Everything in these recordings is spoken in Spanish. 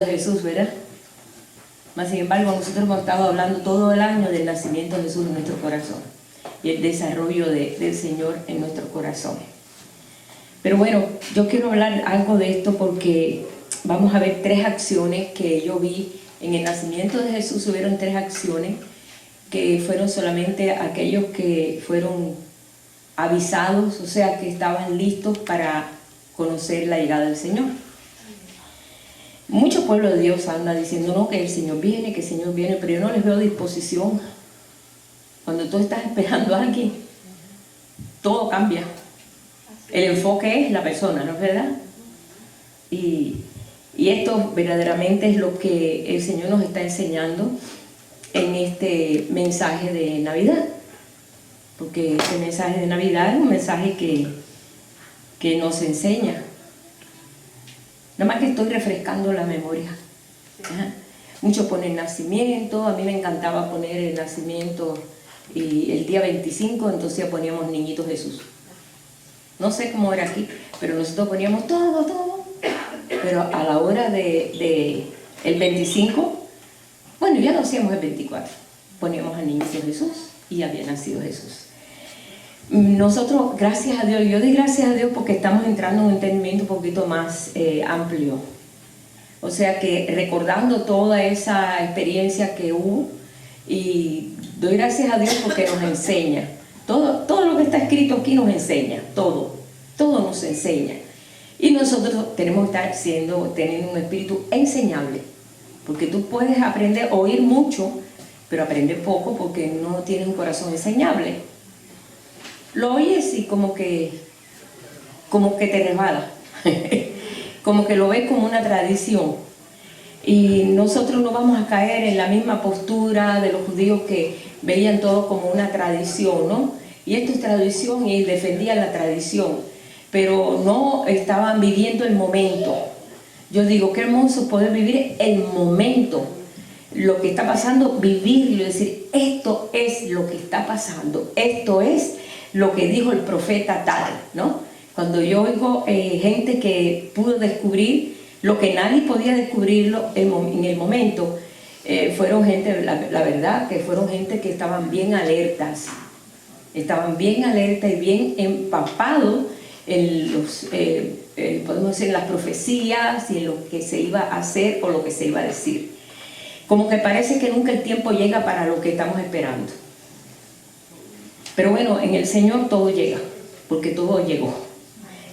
de Jesús, ¿verdad? Mas sin embargo, nosotros hemos estado hablando todo el año del nacimiento de Jesús en nuestro corazón y el desarrollo del Señor en nuestro corazón. Pero bueno, yo quiero hablar algo de esto porque vamos a ver tres acciones que yo vi en el nacimiento de Jesús. Hubieron tres acciones que fueron solamente aquellos que fueron avisados, o sea, que estaban listos para conocer la llegada del Señor. Muchos pueblos de Dios andan diciendo, no, que el Señor viene, pero yo no les veo disposición. Cuando tú estás esperando a alguien, todo cambia. El enfoque es la persona, ¿no es verdad? Y esto verdaderamente es lo que el Señor nos está enseñando en este mensaje de Navidad. Porque este mensaje de Navidad es un mensaje que nos enseña. Nada más que estoy refrescando la memoria. Muchos ponen nacimiento, a mí me encantaba poner el nacimiento y el día 25, entonces poníamos niñito Jesús. No sé cómo era aquí, pero nosotros poníamos todo. Pero a la hora de el 25, bueno, ya no hacíamos el 24, poníamos al niñito Jesús y había nacido Jesús. Nosotros, gracias a Dios, yo doy gracias a Dios porque estamos entrando en un entendimiento un poquito más amplio. O sea que recordando toda esa experiencia que hubo, y doy gracias a Dios porque nos enseña. Todo lo que está escrito aquí nos enseña, todo nos enseña. Y nosotros tenemos que estar teniendo un espíritu enseñable, porque tú puedes aprender, oír mucho, pero aprender poco porque no tienes un corazón enseñable. Lo oyes y como que te resbala, como que lo ves como una tradición. Y nosotros no vamos a caer en la misma postura de los judíos que veían todo como una tradición, ¿no? Y esto es tradición y defendían la tradición, pero no estaban viviendo el momento. Yo digo, qué hermoso poder vivir el momento, lo que está pasando, vivirlo y decir, esto es lo que está pasando, esto es lo que dijo el profeta tal, ¿no? Cuando yo oigo gente que pudo descubrir lo que nadie podía descubrirlo en el momento, fueron gente, la verdad, que fueron gente que estaban bien alertas y bien empapados en podemos decir, en las profecías y en lo que se iba a hacer o lo que se iba a decir. Como que parece que nunca el tiempo llega para lo que estamos esperando. Pero bueno, en el Señor todo llega, porque todo llegó.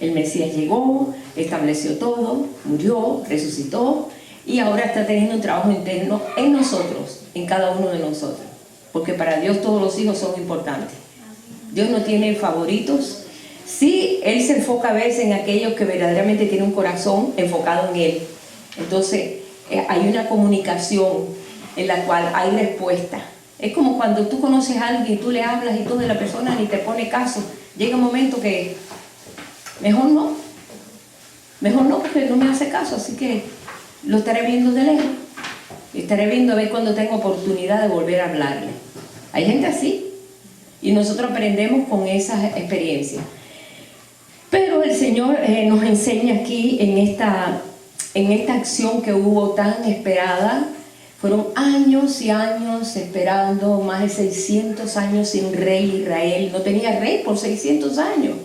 El Mesías llegó, estableció todo, murió, resucitó y ahora está teniendo un trabajo interno en nosotros, en cada uno de nosotros. Porque para Dios todos los hijos son importantes. Dios no tiene favoritos. Sí, Él se enfoca a veces en aquellos que verdaderamente tienen un corazón enfocado en Él. Entonces, hay una comunicación en la cual hay respuesta. Es como cuando tú conoces a alguien y tú le hablas y todo y la persona ni te pone caso. Llega un momento que mejor no porque no me hace caso, así que lo estaré viendo de lejos. Estaré viendo a ver cuando tengo oportunidad de volver a hablarle. Hay gente así y nosotros aprendemos con esas experiencias. Pero el Señor nos enseña aquí en esta acción que hubo tan esperada. Fueron años y años esperando, más de 600 años sin rey Israel. No tenía rey por 600 años.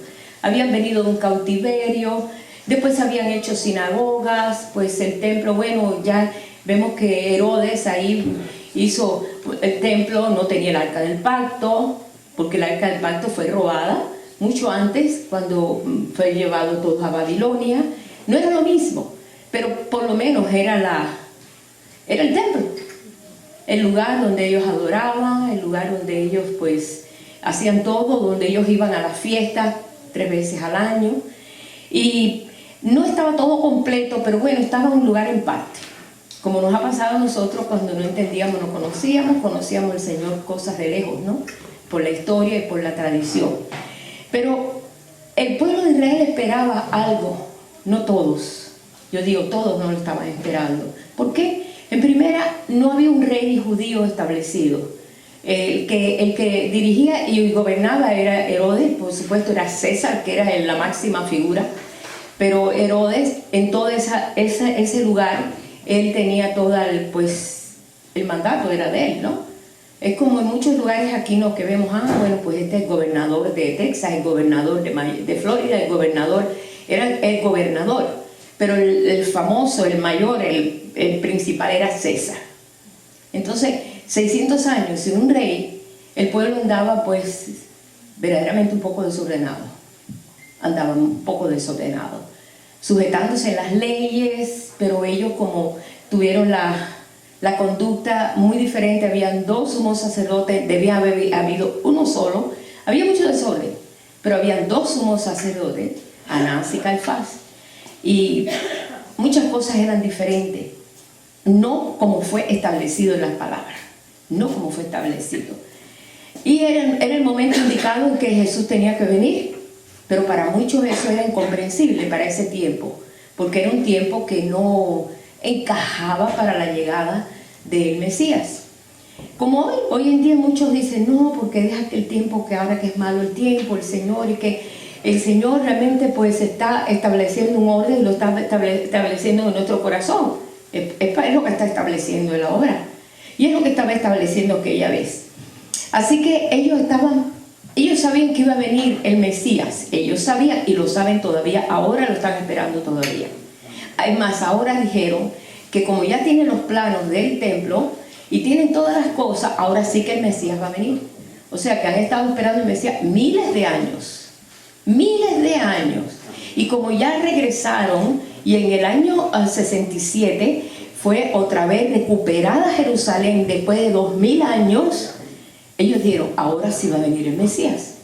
Habían venido de un cautiverio, después habían hecho sinagogas, pues el templo, bueno, ya vemos que Herodes ahí hizo el templo, no tenía el arca del pacto, porque el arca del pacto fue robada mucho antes, cuando fue llevado todo a Babilonia. No era lo mismo, pero por lo menos era el templo, el lugar donde ellos adoraban, el lugar donde ellos pues hacían todo, donde ellos iban a las fiestas 3 veces al año. Y no estaba todo completo, pero bueno, estaba en un lugar en parte. Como nos ha pasado a nosotros cuando no entendíamos, no conocíamos al Señor cosas de lejos, ¿no? Por la historia y por la tradición. Pero el pueblo de Israel esperaba algo, no todos. Yo digo, todos no lo estaban esperando. ¿Por qué? En primera, no había un rey judío establecido. El que dirigía y gobernaba era Herodes, por supuesto era César, que era la máxima figura. Pero Herodes, en todo ese lugar, él tenía el mandato era de él, ¿no? Es como en muchos lugares aquí, ¿no?, que vemos, bueno, pues este es el gobernador de Texas, el gobernador de Florida, el gobernador, era el gobernador, pero el famoso, el mayor, el principal era César. Entonces, 600 años sin un rey, el pueblo andaba pues verdaderamente un poco desordenado, sujetándose a las leyes, pero ellos como tuvieron la conducta muy diferente. Habían dos sumos sacerdotes, debía haber habido uno solo. Había mucho desorden, pero habían dos sumos sacerdotes, Anás y Caifás, y muchas cosas eran diferentes, no como fue establecido en las palabras, no como fue establecido. Y era el momento indicado en que Jesús tenía que venir, pero para muchos eso era incomprensible para ese tiempo, porque era un tiempo que no encajaba para la llegada del Mesías. Como hoy en día muchos dicen, no, porque deja que el tiempo, que ahora que es malo el tiempo, el Señor, y que el Señor realmente pues está estableciendo un orden y lo está estableciendo en nuestro corazón. Es lo que está estableciendo en la obra, y es lo que estaba estableciendo aquella vez. Así que ellos sabían que iba a venir el Mesías, ellos sabían y lo saben todavía, ahora lo están esperando todavía. Además, ahora dijeron que como ya tienen los planos del templo y tienen todas las cosas, ahora sí que el Mesías va a venir. O sea que han estado esperando el Mesías miles de años, y como ya regresaron, y en el año 67 fue otra vez recuperada Jerusalén después de 2000 años, ellos dijeron, ahora sí va a venir el Mesías,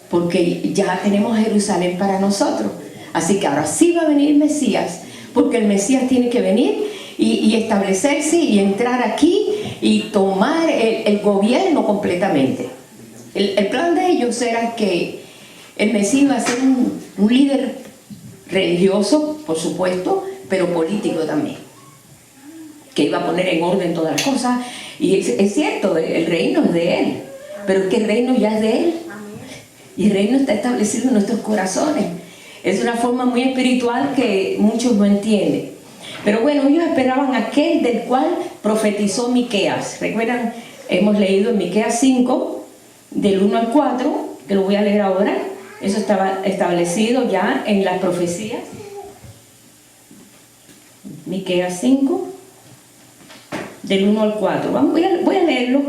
porque ya tenemos Jerusalén para nosotros, así que ahora sí va a venir el Mesías, porque el Mesías tiene que venir y establecerse y entrar aquí y tomar el gobierno completamente. El plan de ellos era que el Mesías iba a ser un líder religioso, por supuesto, pero político también, que iba a poner en orden todas las cosas. Y es cierto, el reino es de Él, pero es que el reino ya es de Él, y el reino está establecido en nuestros corazones. Es una forma muy espiritual que muchos no entienden. Pero bueno, ellos esperaban aquel del cual profetizó Miqueas. ¿Recuerdan? Hemos leído en Miqueas 5, del 1 al 4, que lo voy a leer ahora. Eso estaba establecido ya en las profecías. Miqueas 5, del 1 al 4. Voy a leerlo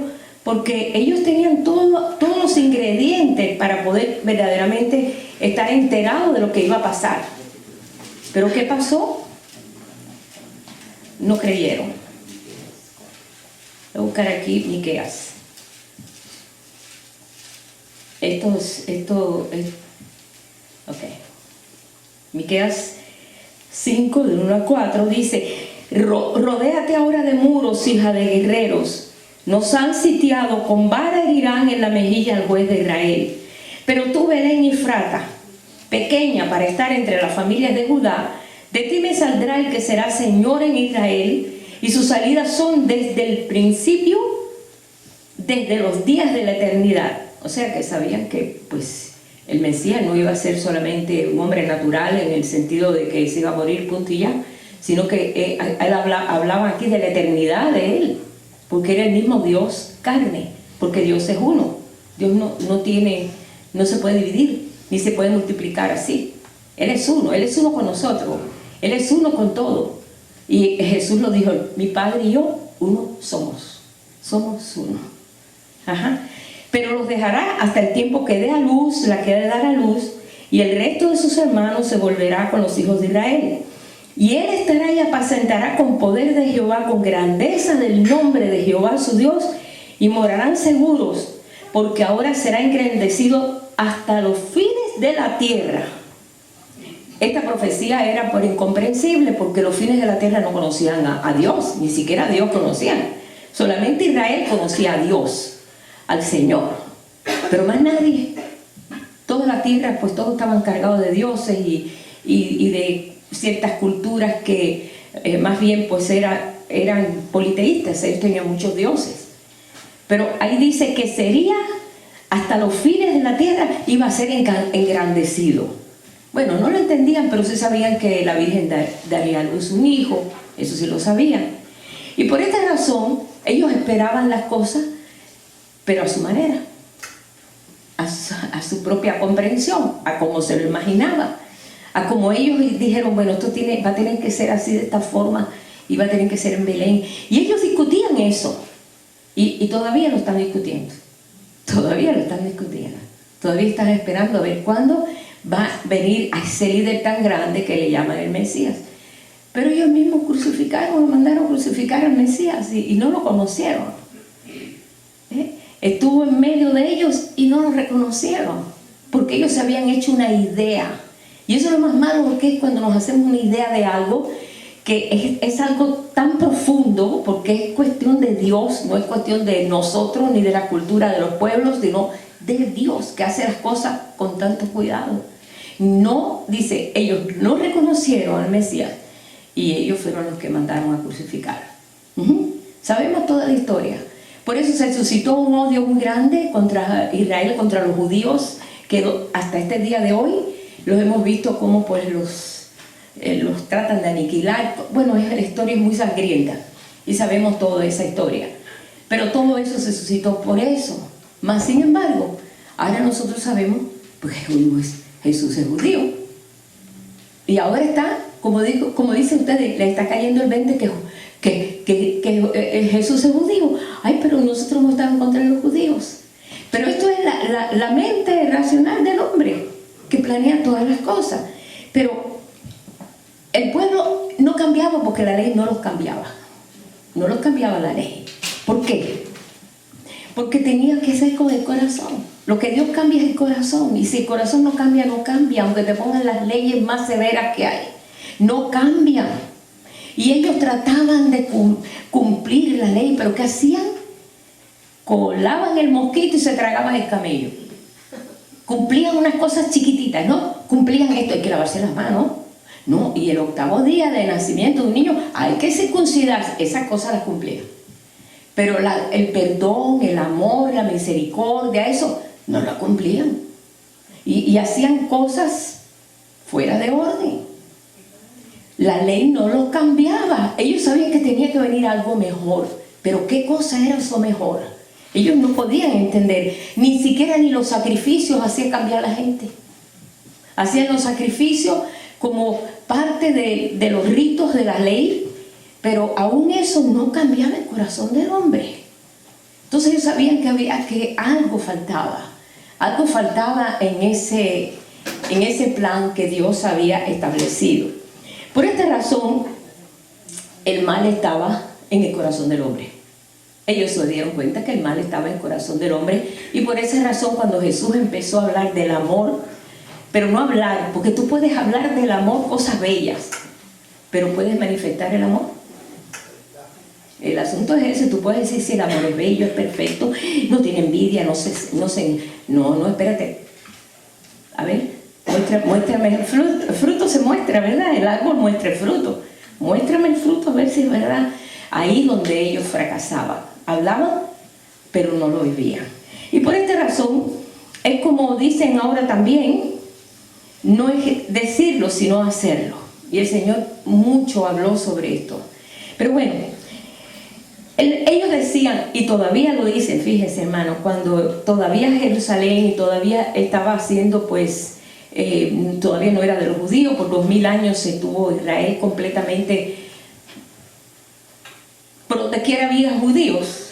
porque ellos tenían todos los ingredientes para poder verdaderamente estar enterados de lo que iba a pasar. Pero ¿qué pasó? No creyeron. Voy a buscar aquí Miqueas. Ok. Miqueas 5, del 1 al 4 dice: rodéate ahora de muros, hija de guerreros. Nos han sitiado, con vara herirán en la mejilla al juez de Israel. Pero tú, Belén Efrata, pequeña para estar entre las familias de Judá, de ti me saldrá el que será Señor en Israel, y sus salidas son desde el principio, desde los días de la eternidad. O sea que sabían que pues el Mesías no iba a ser solamente un hombre natural en el sentido de que se iba a morir, punto y ya, sino que él hablaba aquí de la eternidad de él, porque era el mismo Dios carne, porque Dios es uno. Dios no se puede dividir, ni se puede multiplicar así. Él es uno con nosotros, Él es uno con todo. Y Jesús lo dijo, mi Padre y yo, uno somos uno. Ajá. Pero los dejará hasta el tiempo que dé a luz la que ha de dar a luz, y el resto de sus hermanos se volverá con los hijos de Israel. Y él estará y apacentará con poder de Jehová, con grandeza del nombre de Jehová su Dios, y morarán seguros, porque ahora será engrandecido hasta los fines de la tierra. Esta profecía era por incomprensible, porque los fines de la tierra no conocían a Dios, ni siquiera a Dios conocían. Solamente Israel conocía a Dios, al Señor, pero más nadie. Toda la tierra, pues todos estaban cargados de dioses y de ciertas culturas que más bien pues eran politeístas. Ellos tenían muchos dioses, pero ahí dice que sería hasta los fines de la tierra, iba a ser engrandecido. Bueno, no lo entendían, pero sí sabían que la Virgen daría a luz un hijo, eso sí lo sabían. Y por esta razón, ellos esperaban las cosas, pero a su manera, a su propia comprensión, a como se lo imaginaba, a como ellos dijeron, bueno, esto va a tener que ser así de esta forma y va a tener que ser en Belén. Y ellos discutían eso, y todavía lo están discutiendo, todavía lo están discutiendo, todavía están esperando a ver cuándo va a venir a ese líder tan grande que le llaman el Mesías. Pero ellos mismos lo mandaron crucificar al Mesías y no lo conocieron. Estuvo en medio de ellos y no lo reconocieron, porque ellos se habían hecho una idea. Y eso es lo más malo, porque es cuando nos hacemos una idea de algo que es algo tan profundo, porque es cuestión de Dios, no es cuestión de nosotros ni de la cultura de los pueblos, sino de Dios, que hace las cosas con tanto cuidado. No, dice, ellos no reconocieron al Mesías y ellos fueron los que mandaron a crucificar. Sabemos toda la historia. Por eso se suscitó un odio muy grande contra Israel, contra los judíos, que hasta este día de hoy los hemos visto como pues los tratan de aniquilar. Bueno, la historia es muy sangrienta y sabemos toda esa historia. Pero todo eso se suscitó por eso. Mas, sin embargo, ahora nosotros sabemos, pues Jesús es judío. Y ahora está, como dicen ustedes, le está cayendo el 20 que Jesús es judío. Ay, pero nosotros no estamos contra los judíos. Pero esto es la mente racional del hombre, que planea todas las cosas. Pero el pueblo no cambiaba porque la ley no los cambiaba. No los cambiaba la ley. ¿Por qué? Porque tenía que ser con el corazón. Lo que Dios cambia es el corazón. Y si el corazón no cambia, no cambia. Aunque te pongan las leyes más severas que hay, no cambian. Y ellos trataban de cumplir la ley. ¿Pero qué hacían? Colaban el mosquito y se tragaban el camello. Cumplían unas cosas chiquititas, ¿no? Cumplían esto, hay que lavarse las manos. No, y el 8º día de nacimiento de un niño hay que circuncidarse. Esas cosas las cumplían. Pero el perdón, el amor, la misericordia, eso no lo cumplían. Y hacían cosas fuera de orden. La ley no lo cambiaba. Ellos sabían que tenía que venir algo mejor. Pero ¿qué cosa era eso mejor? Ellos no podían entender. Ni siquiera ni los sacrificios hacían cambiar a la gente. Hacían los sacrificios como parte de los ritos de la ley. Pero aún eso no cambiaba el corazón del hombre. Entonces ellos sabían que algo faltaba. Algo faltaba en ese plan que Dios había establecido. Por esta razón, el mal estaba en el corazón del hombre. Ellos se dieron cuenta que el mal estaba en el corazón del hombre. Y por esa razón, cuando Jesús empezó a hablar del amor, pero no hablar, porque tú puedes hablar del amor cosas bellas, pero puedes manifestar el amor. El asunto es ese. Tú puedes decir si el amor es bello, es perfecto, no tiene envidia, no, espérate. A ver, muéstrame el fruto. El fruto se muestra, ¿verdad? El árbol muestra el fruto. Muéstrame el fruto a ver si es verdad. Ahí donde ellos fracasaban. Hablaban, pero no lo vivían. Y por esta razón, es como dicen ahora también, no es decirlo, sino hacerlo. Y el Señor mucho habló sobre esto. Pero bueno, ellos decían, y todavía lo dicen, fíjense hermano, cuando todavía Jerusalén y todavía estaba haciendo pues, todavía no era de los judíos, por 2000 años se tuvo Israel completamente, por donde quiera había judíos.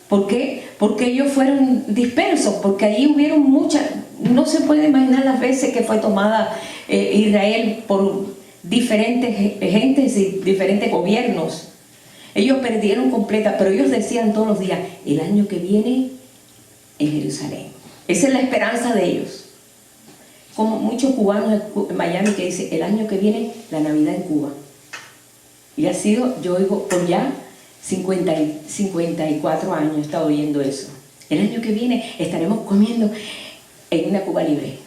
¿Por qué? Porque ellos fueron dispersos, porque allí hubieron muchas, no se puede imaginar las veces que fue tomada Israel por diferentes gentes y diferentes gobiernos. Ellos perdieron completa, pero ellos decían todos los días, el año que viene en Jerusalén. Esa es la esperanza de ellos. Como muchos cubanos en Miami que dicen, el año que viene la Navidad en Cuba. Y ha sido, yo oigo por ya 54 años he estado oyendo eso. El año que viene estaremos comiendo en una Cuba libre.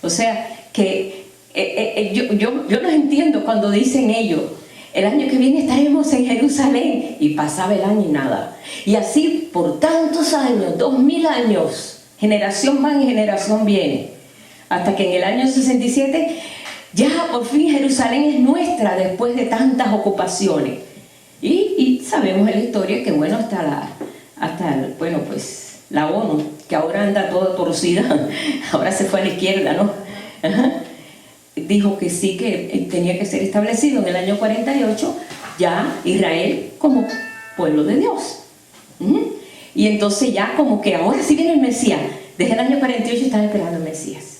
O sea, que yo los entiendo cuando dicen ellos, el año que viene estaremos en Jerusalén, y pasaba el año y nada. Y así por tantos años, 2000 años, generación va y generación viene, hasta que en el año 67 Ya por fin Jerusalén es nuestra después de tantas ocupaciones. Y sabemos en la historia que bueno, pues la ONU, que ahora anda toda torcida, ahora se fue a la izquierda, ¿no? Ajá. Dijo que sí, que tenía que ser establecido en el año 48 ya Israel como pueblo de Dios. Y entonces ya como que ahora sí viene el Mesías. Desde el año 48 están esperando el Mesías.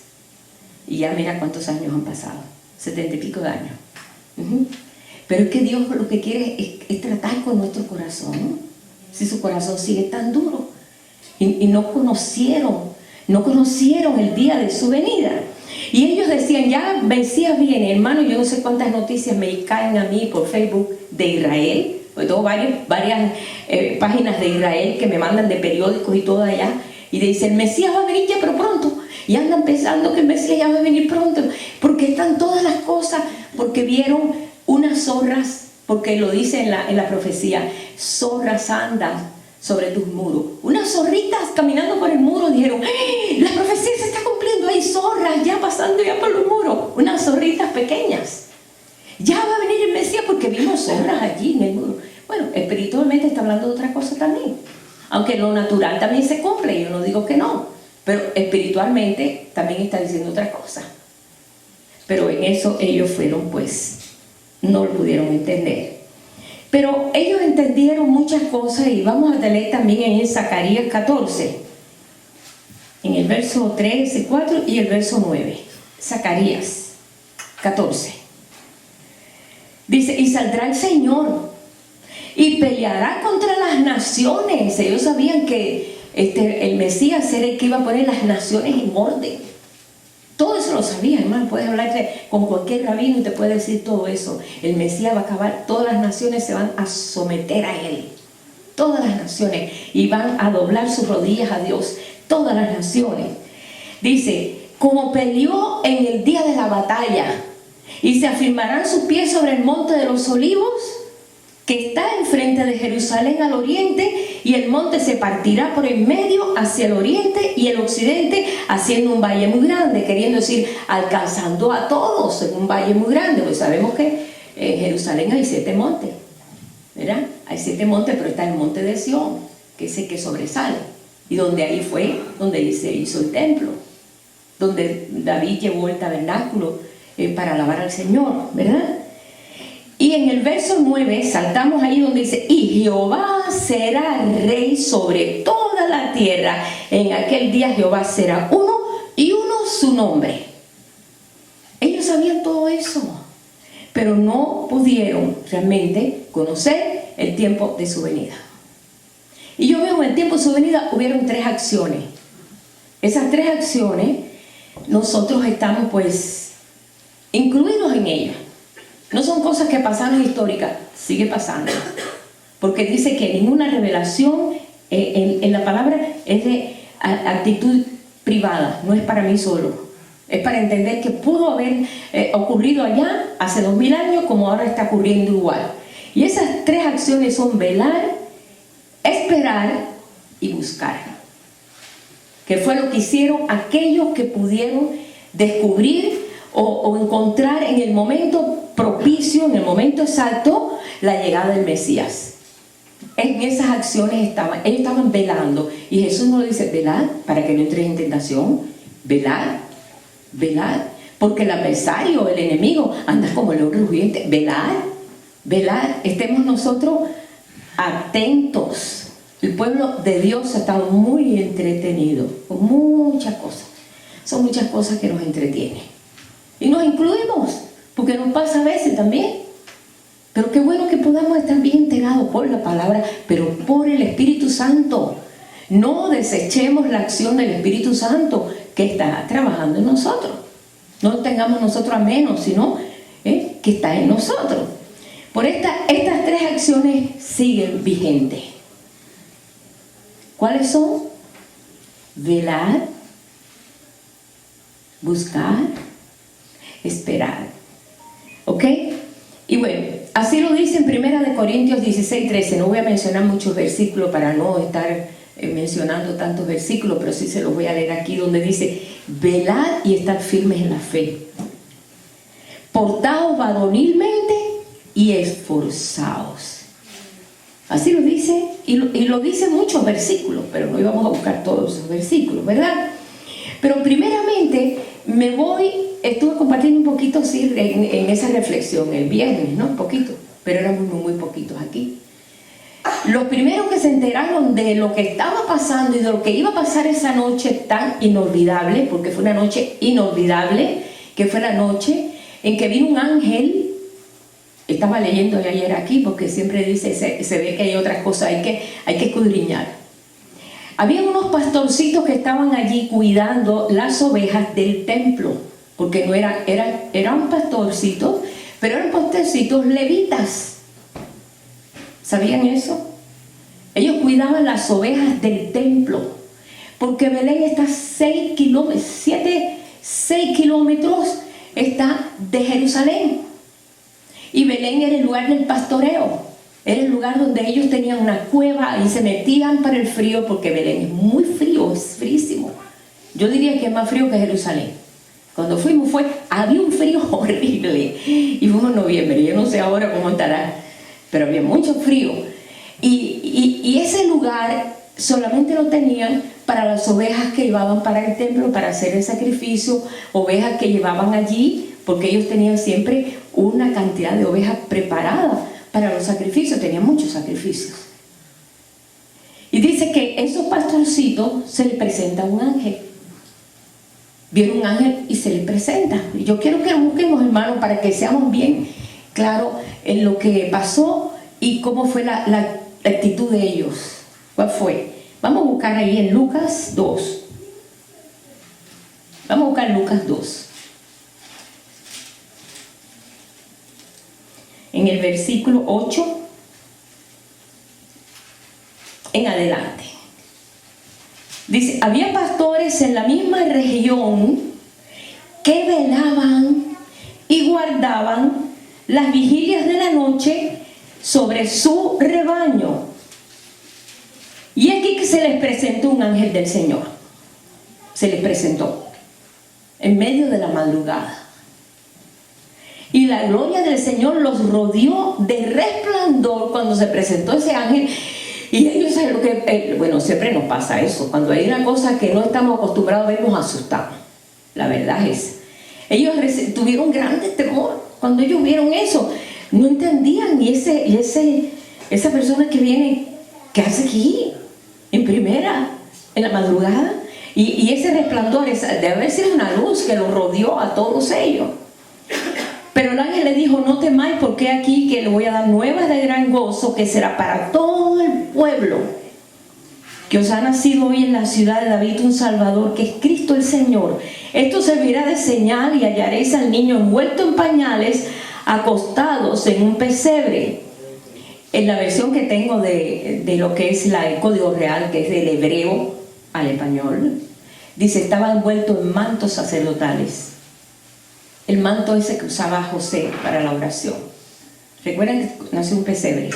Y ya mira cuántos años han pasado, 70 y pico de años. Pero es que Dios lo que quiere es tratar con nuestro corazón, ¿no? Si su corazón sigue tan duro y no conocieron el día de su venida. Y ellos decían, ya Mesías viene, hermano. Yo no sé cuántas noticias me caen a mí por Facebook de Israel, porque tengo varias páginas de Israel que me mandan de periódicos y todo allá, y dicen, el Mesías va a venir ya, pero pronto. Y andan pensando que el Mesías ya va a venir pronto, porque están todas las cosas, porque vieron unas zorras, porque lo dice en la profecía, zorras andan sobre tus muros. Unas zorritas caminando por el muro dijeron, la profecía se está cumpliendo, hay zorras ya pasando ya por los muros, unas zorritas pequeñas. Ya va a venir el Mesías porque vimos zorras allí en el muro. Bueno, espiritualmente está hablando de otra cosa también, aunque lo natural también se cumple, yo no digo que no, pero espiritualmente también está diciendo otra cosa. Pero en eso ellos fueron, pues, no lo pudieron entender. Pero ellos entendieron muchas cosas, y vamos a leer también en Zacarías 14, en el verso 3, 4 y el verso 9. Zacarías 14. Dice, y saldrá el Señor y peleará contra las naciones. Ellos sabían que el Mesías era el que iba a poner las naciones en orden. Todo eso lo sabía, hermano. Puedes hablar con cualquier rabino y te puede decir todo eso. El Mesías va a acabar, todas las naciones se van a someter a él. Todas las naciones. Y van a doblar sus rodillas a Dios. Todas las naciones. Dice, como peleó en el día de la batalla, y se afirmarán sus pies sobre el monte de los olivos, que está enfrente de Jerusalén al oriente, y el monte se partirá por el medio hacia el oriente y el occidente, haciendo un valle muy grande, queriendo decir, alcanzando a todos en un valle muy grande. Pues sabemos que en Jerusalén hay 7 montes, ¿verdad? Hay 7 montes, pero está el monte de Sión, que es el que sobresale, y donde ahí fue donde se hizo el templo, donde David llevó el tabernáculo para alabar al Señor, ¿verdad? Y en el verso 9 saltamos ahí donde dice, y Jehová será rey sobre toda la tierra. En aquel día Jehová será uno, y uno su nombre. Ellos sabían todo eso, pero no pudieron realmente conocer el tiempo de su venida. Y yo veo en el tiempo de su venida hubieron 3 acciones. Esas 3 acciones nosotros estamos pues incluidos en ellas. No son cosas que pasaron históricas, sigue pasando. Porque dice que ninguna revelación en la palabra es de actitud privada, no es para mí solo. Es para entender que pudo haber ocurrido allá hace 2000 años como ahora está ocurriendo igual. Y esas 3 acciones son velar, esperar y buscar. Que fue lo que hicieron aquellos que pudieron descubrir o encontrar en el momento propicio, en el momento exacto, la llegada del Mesías. En esas acciones ellos estaban velando, y Jesús nos dice, velad para que no entres en tentación. Velad, velad, porque el adversario, el enemigo, anda como león rugiente. Velad, velad, estemos nosotros atentos. El pueblo de Dios ha estado muy entretenido con muchas cosas. Son muchas cosas que nos entretienen. Y nos incluimos, porque nos pasa a veces también. Pero qué bueno que podamos estar bien enterados por la palabra, pero por el Espíritu Santo. No desechemos la acción del Espíritu Santo que está trabajando en nosotros. No lo tengamos nosotros a menos, sino que está en nosotros. Por estas 3 acciones siguen vigentes. ¿Cuáles son? Velar, buscar, esperar. ¿Ok? Y bueno, así lo dice en 1 Corintios 16:13. No voy a mencionar muchos versículos para no estar mencionando tantos versículos, pero sí se los voy a leer aquí, donde dice, velad y estad firmes en la fe. portaos varonilmente y esforzaos. Así lo dice, y lo dice en muchos versículos, pero no íbamos a buscar todos esos versículos, ¿verdad? Pero primeramente estuve compartiendo un poquito sí, en esa reflexión el viernes, ¿no? Un poquito, pero éramos muy poquitos aquí. Los primeros que se enteraron de lo que estaba pasando y de lo que iba a pasar esa noche tan inolvidable, porque fue una noche inolvidable, que fue la noche en que vino un ángel. Estaba leyendo ayer aquí porque siempre dice, se ve que hay otras cosas, hay que escudriñar. Había unos pastorcitos que estaban allí cuidando las ovejas del templo, porque no eran pastorcitos, pero eran pastorcitos levitas. ¿Sabían eso? Ellos cuidaban las ovejas del templo, porque Belén está 6 kilómetros está de Jerusalén. Y Belén era el lugar del pastoreo, era el lugar donde ellos tenían una cueva y se metían para el frío, porque Belén es muy frío, es fríísimo. Yo diría que es más frío que Jerusalén. Cuando fuimos había un frío horrible, y fuimos en noviembre, yo no sé ahora cómo estará, pero había mucho frío. Y ese lugar solamente lo tenían para las ovejas que llevaban para el templo para hacer el sacrificio, ovejas que llevaban allí, porque ellos tenían siempre una cantidad de ovejas preparadas para los sacrificios, tenían muchos sacrificios. Y dice que a esos pastorcitos se les presenta un ángel. Viene un ángel y se les presenta. Y yo quiero que lo busquemos, hermanos, para que seamos bien claros en lo que pasó y cómo fue la actitud de ellos. ¿Cuál fue? Vamos a buscar ahí en Lucas 2. Vamos a buscar Lucas 2. En el versículo 8 en adelante. Dice, había pastores en la misma región que velaban y guardaban las vigilias de la noche sobre su rebaño. Y aquí que se les presentó un ángel del Señor. Se les presentó en medio de la madrugada. Y la gloria del Señor los rodeó de resplandor cuando se presentó ese ángel. Y ellos saben lo que... bueno, siempre nos pasa eso. Cuando hay una cosa que no estamos acostumbrados a ver, nos asustamos. La verdad es. Ellos tuvieron grande temor cuando ellos vieron eso. No entendían. Y esa persona que viene, ¿qué hace aquí? En primera, en la madrugada. Y ese resplandor debe haber sido una luz que los rodeó a todos ellos. Pero el ángel le dijo, no temáis, porque aquí que le voy a dar nuevas de gran gozo, que será para todo el pueblo, que os ha nacido hoy en la ciudad de David un Salvador, que es Cristo el Señor. Esto servirá de señal y hallaréis al niño envuelto en pañales, acostados en un pesebre. En la versión que tengo de lo que es el Código Real, que es del hebreo al español, dice, estaba envuelto en mantos sacerdotales. El manto ese que usaba José para la oración. Recuerden que nació un pesebre.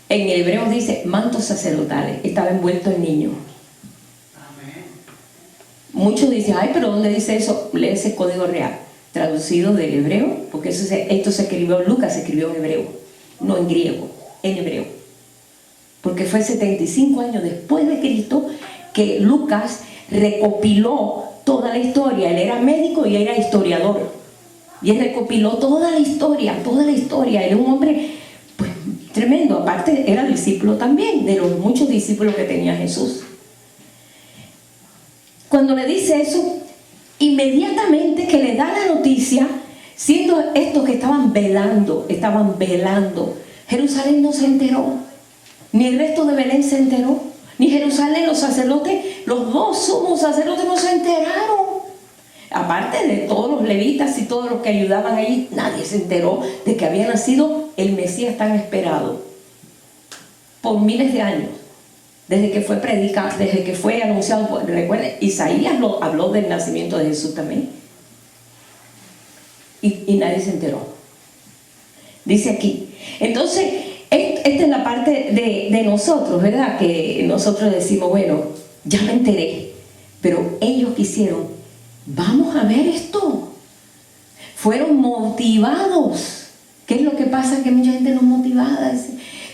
En el hebreo dice mantos sacerdotales. Estaba envuelto el niño. Amén. Muchos dicen, ay, pero ¿dónde dice eso? Lee ese Código Real, traducido del hebreo, porque esto se escribió, Lucas se escribió en hebreo, no en griego, en hebreo. Porque fue 75 años después de Cristo que Lucas recopiló toda la historia. Él era médico y era historiador, y él recopiló toda la historia. Él era un hombre pues tremendo. Aparte era discípulo también de los muchos discípulos que tenía Jesús. Cuando le dice eso, inmediatamente que le da la noticia, siendo estos que estaban velando, Jerusalén no se enteró, ni el resto de Belén se enteró, ni Jerusalén, los sacerdotes, los dos sumos sacerdotes no se enteraron. Aparte de todos los levitas y todos los que ayudaban ahí, nadie se enteró de que había nacido el Mesías tan esperado por miles de años, desde que fue predicado, desde que fue anunciado. Recuerden, Isaías habló del nacimiento de Jesús también, y nadie se enteró. Dice aquí, entonces, esta es la parte de nosotros, ¿verdad? Que nosotros decimos, bueno, ya me enteré, pero ellos quisieron, vamos a ver esto. fueron motivados. ¿Qué es lo que pasa? Que mucha gente no es motivada.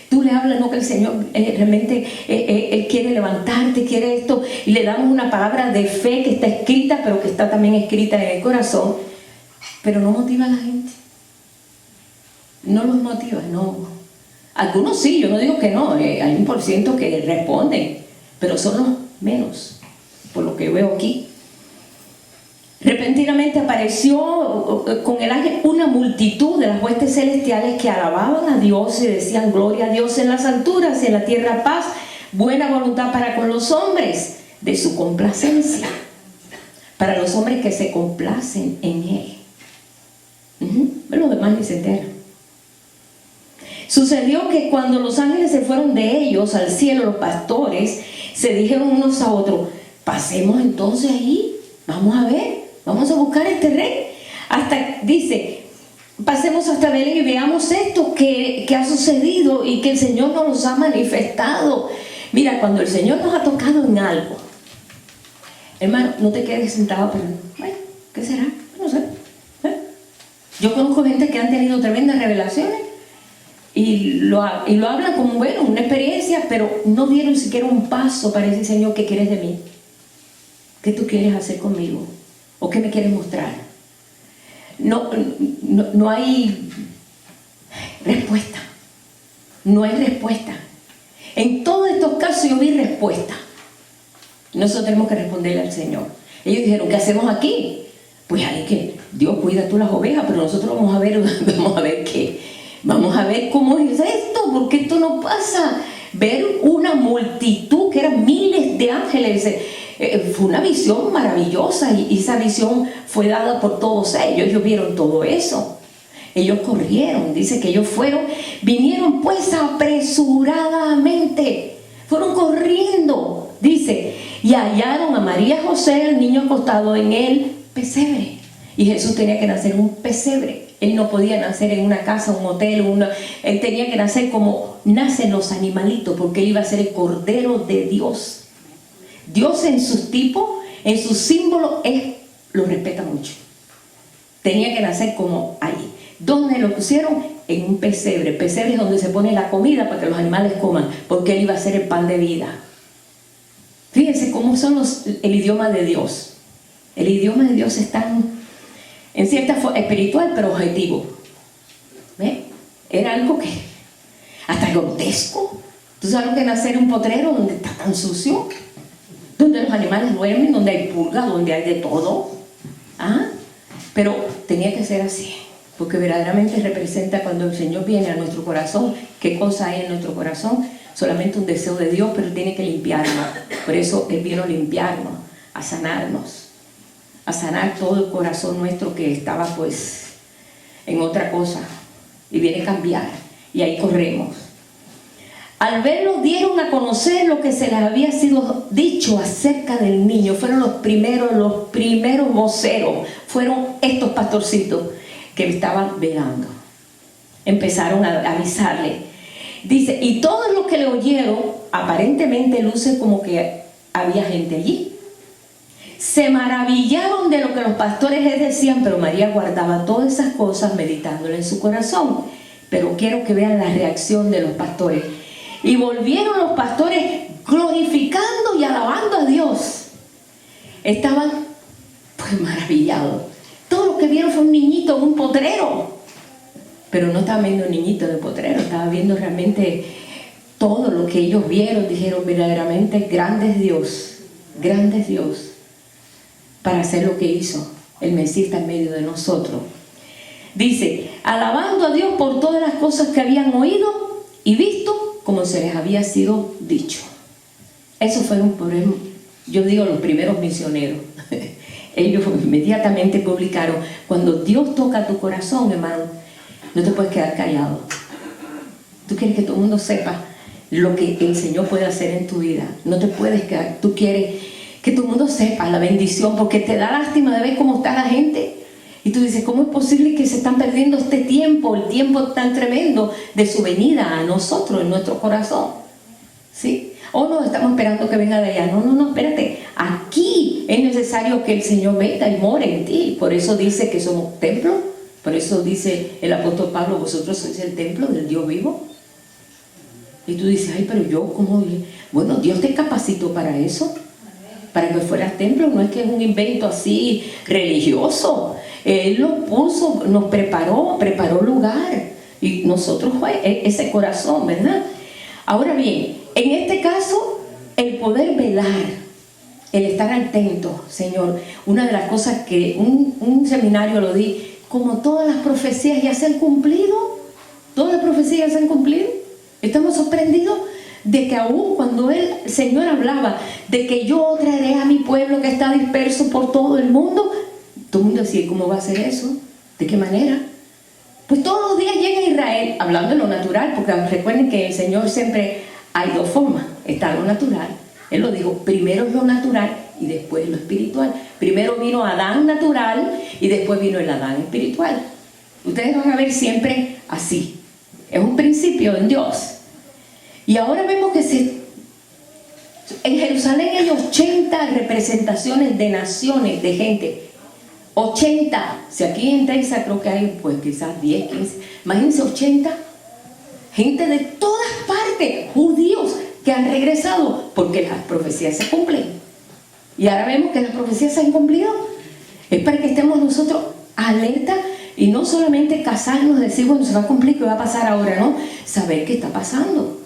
Tú le hablas, no, que el Señor realmente Él quiere levantarte, quiere esto, y le damos una palabra de fe que está escrita, pero que está también escrita en el corazón, pero no motiva a la gente. No los motiva, no. Algunos sí, yo no digo que no, hay 1% que responden, pero son los menos, por lo que veo aquí. Repentinamente apareció con el ángel una multitud de las huestes celestiales que alababan a Dios y decían: gloria a Dios en las alturas y en la tierra paz, buena voluntad para con los hombres, de su complacencia, para los hombres que se complacen en Él. Los demás ni se enteran. Sucedió que cuando los ángeles se fueron de ellos al cielo, los pastores se dijeron unos a otros: pasemos entonces ahí, vamos a ver. Vamos a buscar este rey. Hasta, dice, pasemos hasta Belén y veamos esto que ha sucedido y que el Señor nos ha manifestado. Mira, cuando el Señor nos ha tocado en algo, hermano, no te quedes sentado, pero bueno, ¿qué será? No sé. Yo conozco gente que han tenido tremendas revelaciones y lo hablan como, bueno, una experiencia, pero no dieron siquiera un paso para decir: Señor, ¿qué quieres de mí? ¿Qué tú quieres hacer conmigo? ¿O qué me quieres mostrar? No hay respuesta. No hay respuesta. En todos estos casos yo vi respuesta. Nosotros tenemos que responderle al Señor. Ellos dijeron: ¿qué hacemos aquí? Pues hay que, Dios, cuida tú las ovejas, pero nosotros vamos a ver qué. Vamos a ver cómo es esto, porque esto no pasa. Ver una multitud que eran miles de ángeles. Fue una visión maravillosa y esa visión fue dada por todos ellos vieron todo eso, ellos corrieron, dice que ellos vinieron pues apresuradamente, fueron corriendo, dice, y hallaron a María y José, el niño acostado en el pesebre, y Jesús tenía que nacer en un pesebre. Él no podía nacer en una casa, un hotel, él tenía que nacer como nacen los animalitos, porque él iba a ser el Cordero de Dios. Dios en sus tipos, en sus símbolos, Él lo respeta mucho. Tenía que nacer como allí. ¿Dónde lo pusieron? En un pesebre. Pesebre es donde se pone la comida para que los animales coman, porque Él iba a ser el pan de vida. Fíjense cómo son el idioma de Dios. El idioma de Dios es tan, en cierta forma, espiritual, pero objetivo. ¿Ve? Era algo que, hasta grotesco. ¿Tú sabes lo que es nacer en un potrero donde está tan sucio? Donde los animales duermen, donde hay pulga, donde hay de todo. Pero tenía que ser así, porque verdaderamente representa cuando el Señor viene a nuestro corazón. ¿Qué cosa hay en nuestro corazón? Solamente un deseo de Dios, pero tiene que limpiarnos. Por eso Él vino a limpiarnos, a sanarnos, a sanar todo el corazón nuestro que estaba pues en otra cosa, y viene a cambiar, y ahí corremos. Al verlo dieron a conocer lo que se les había sido dicho acerca del niño. Fueron los primeros voceros. Fueron estos pastorcitos que estaban velando. Empezaron a avisarle. Dice, y todos los que le oyeron, aparentemente luce como que había gente allí. Se maravillaron de lo que los pastores les decían, pero María guardaba todas esas cosas meditándole en su corazón. Pero quiero que vean la reacción de los pastores. Y volvieron los pastores glorificando y alabando a Dios. Estaban pues maravillados. Todo lo que vieron fue un niñito en un potrero. Pero no estaban viendo un niñito de potrero, estaban viendo realmente todo lo que ellos vieron. Dijeron: verdaderamente grande es Dios, para hacer lo que hizo. El Mesías está en medio de nosotros. Dice, alabando a Dios por todas las cosas que habían oído y visto, como se les había sido dicho. Esos fueron, yo digo, los primeros misioneros. Ellos inmediatamente publicaron. Cuando Dios toca tu corazón, hermano, no te puedes quedar callado. Tú quieres que todo el mundo sepa lo que el Señor puede hacer en tu vida. No te puedes quedar. Tú quieres que todo el mundo sepa la bendición, porque te da lástima de ver cómo está la gente. Y tú dices, ¿cómo es posible que se están perdiendo este tiempo, el tiempo tan tremendo de su venida a nosotros, en nuestro corazón? ¿Sí? O no, estamos esperando que venga de allá. No, espérate. Aquí es necesario que el Señor venga y more en ti. Por eso dice que somos templo Por eso dice el apóstol Pablo, vosotros sois el templo del Dios vivo. Y tú dices, ay, pero yo, ¿cómo? Bueno, Dios te capacitó para eso, para que fueras templo. No es que es un invento así religioso. Él lo puso, nos preparó lugar. Y nosotros fue ese corazón, ¿verdad? Ahora bien, en este caso, el poder velar, el estar atento, Señor. Una de las cosas que un seminario lo di, como todas las profecías ya se han cumplido, todas las profecías ya se han cumplido. Estamos sorprendidos de que aún cuando el Señor hablaba de que yo traeré a mi pueblo que está disperso por todo el mundo decía, ¿cómo va a ser eso? ¿De qué manera? Pues todos los días llega a Israel, hablando de lo natural, porque recuerden que el Señor siempre hay dos formas. Está lo natural, Él lo dijo, primero es lo natural y después lo espiritual. Primero vino Adán natural y después vino el Adán espiritual. Ustedes van a ver siempre así. Es un principio en Dios. Y ahora vemos que en Jerusalén hay 80 representaciones de naciones, de gente. 80. Si aquí en Texas creo que hay pues quizás 10, 15. Imagínense 80. Gente de todas partes, judíos que han regresado porque las profecías se cumplen. Y ahora vemos que las profecías se han cumplido. Es para que estemos nosotros alerta y no solamente casarnos, decir, bueno, se va a cumplir, ¿qué va a pasar ahora? No, saber qué está pasando,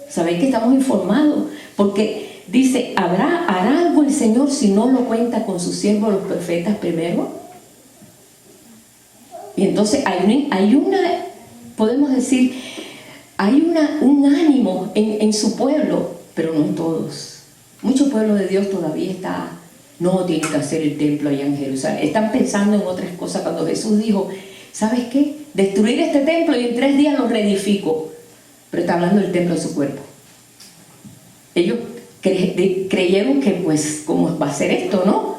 saber que estamos informados, porque dice, ¿hará algo el Señor si no lo cuenta con sus siervos los profetas primero? Y entonces hay una, podemos decir, hay un ánimo en su pueblo, pero no en todos. Mucho pueblo de Dios todavía no tiene que hacer el templo allá en Jerusalén. Están pensando en otras cosas. Cuando Jesús dijo, ¿sabes qué? Destruir este templo y en 3 días lo reedifico. Pero está hablando del templo de su cuerpo. Ellos creyeron que pues, ¿cómo va a ser esto, no?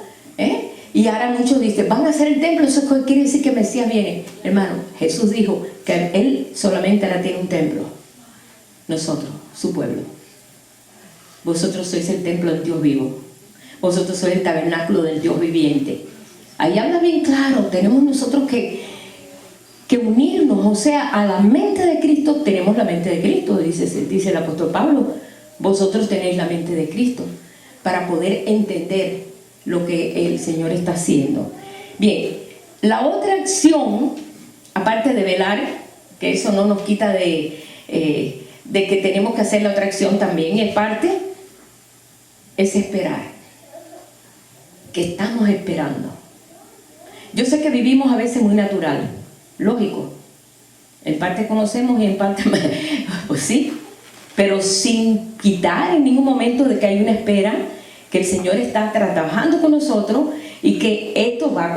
Y ahora muchos dicen, van a hacer el templo, eso quiere decir que Mesías viene. Hermano, Jesús dijo que Él solamente ahora tiene un templo. Nosotros, su pueblo. Vosotros sois el templo del Dios vivo. Vosotros sois el tabernáculo del Dios viviente. Ahí habla bien claro, tenemos nosotros que unirnos, o sea, a la mente de Cristo. Tenemos la mente de Cristo, dice el apóstol Pablo. Vosotros tenéis la mente de Cristo para poder entender lo que el Señor está haciendo. Bien, la otra acción, aparte de velar, que eso no nos quita de que tenemos que hacer la otra acción también, es parte, es esperar. Que estamos esperando. Yo sé que vivimos a veces muy natural, lógico. En parte conocemos y en parte, pues sí, pero sin quitar en ningún momento de que hay una espera, que el Señor está trabajando con nosotros y que esto va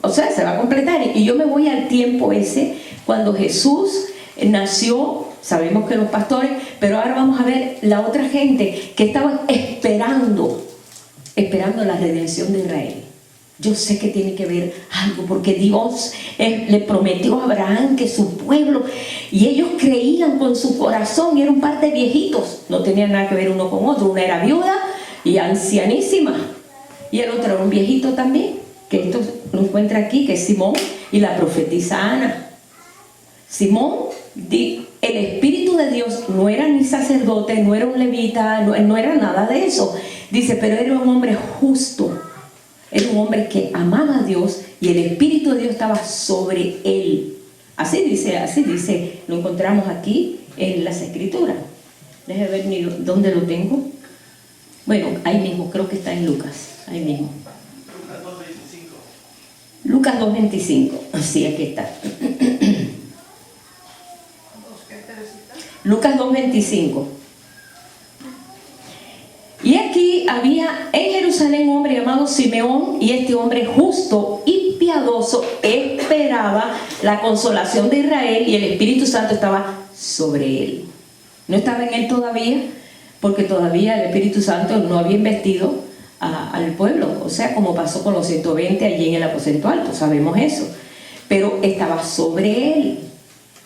se va a completar. Y yo me voy al tiempo ese, cuando Jesús nació. Sabemos que los pastores, pero ahora vamos a ver la otra gente que estaban esperando la redención de Israel. Yo sé que tiene que ver algo, porque Dios le prometió a Abraham que su pueblo, y ellos creían con su corazón, y era un par de viejitos, no tenían nada que ver uno con otro. Una era viuda y ancianísima, y el otro era un viejito también, que esto lo encuentra aquí, que es Simón y la profetisa Ana. Simón, el Espíritu de Dios no era ni sacerdote, no era un levita, no era nada de eso. Dice, pero era un hombre justo, era un hombre que amaba a Dios y el Espíritu de Dios estaba sobre él. Así dice, lo encontramos aquí en las Escrituras. Déjame ver dónde lo tengo. Bueno, ahí mismo, creo que está en Lucas, ahí mismo. Lucas 2:25. Sí, aquí está. Lucas 2:25. Y aquí había en Jerusalén un hombre llamado Simeón, y este hombre justo y piadoso esperaba la consolación de Israel, y el Espíritu Santo estaba sobre él. No estaba en él todavía, porque todavía el Espíritu Santo no había investido al pueblo, o sea, como pasó con los 120 allí en el aposento alto, sabemos eso. Pero estaba sobre él.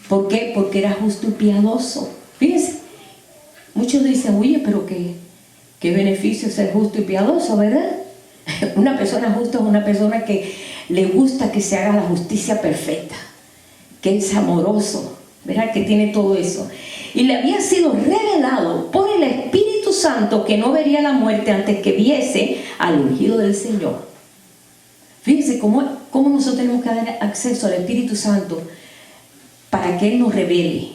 ¿Por qué? Porque era justo y piadoso. Fíjense, muchos dicen, oye, pero qué beneficio ser justo y piadoso, ¿verdad? Una persona justa es una persona que le gusta que se haga la justicia perfecta, que es amoroso, ¿verdad? Que tiene todo eso. Y le había sido revelado por el Espíritu Santo que no vería la muerte antes que viese al ungido del Señor. Fíjense cómo nosotros tenemos que dar acceso al Espíritu Santo para que Él nos revele.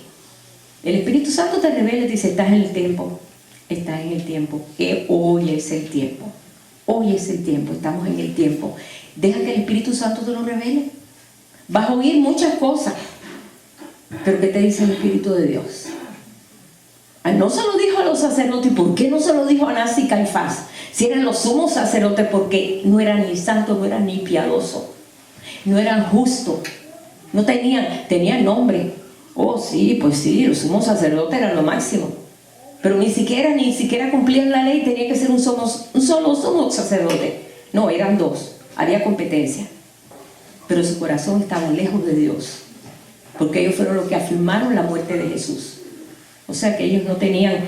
El Espíritu Santo te revela y te dice: estás en el tiempo, estás en el tiempo, que hoy es el tiempo. Hoy es el tiempo, estamos en el tiempo. Deja que el Espíritu Santo te lo revele. Vas a oír muchas cosas, pero ¿qué te dice el Espíritu de Dios? No se lo dijo a los sacerdotes. ¿Por qué no se lo dijo a Anás y Caifás? Si eran los sumos sacerdotes, porque no eran ni santos, no eran ni piadosos, no eran justos, no tenían nombre. Oh sí, pues sí, los sumos sacerdotes eran lo máximo, pero ni siquiera cumplían la ley. Tenía que ser un solo sumo sacerdote. No, eran dos, había competencia, pero su corazón estaba lejos de Dios, porque ellos fueron los que afirmaron la muerte de Jesús. O sea que ellos no tenían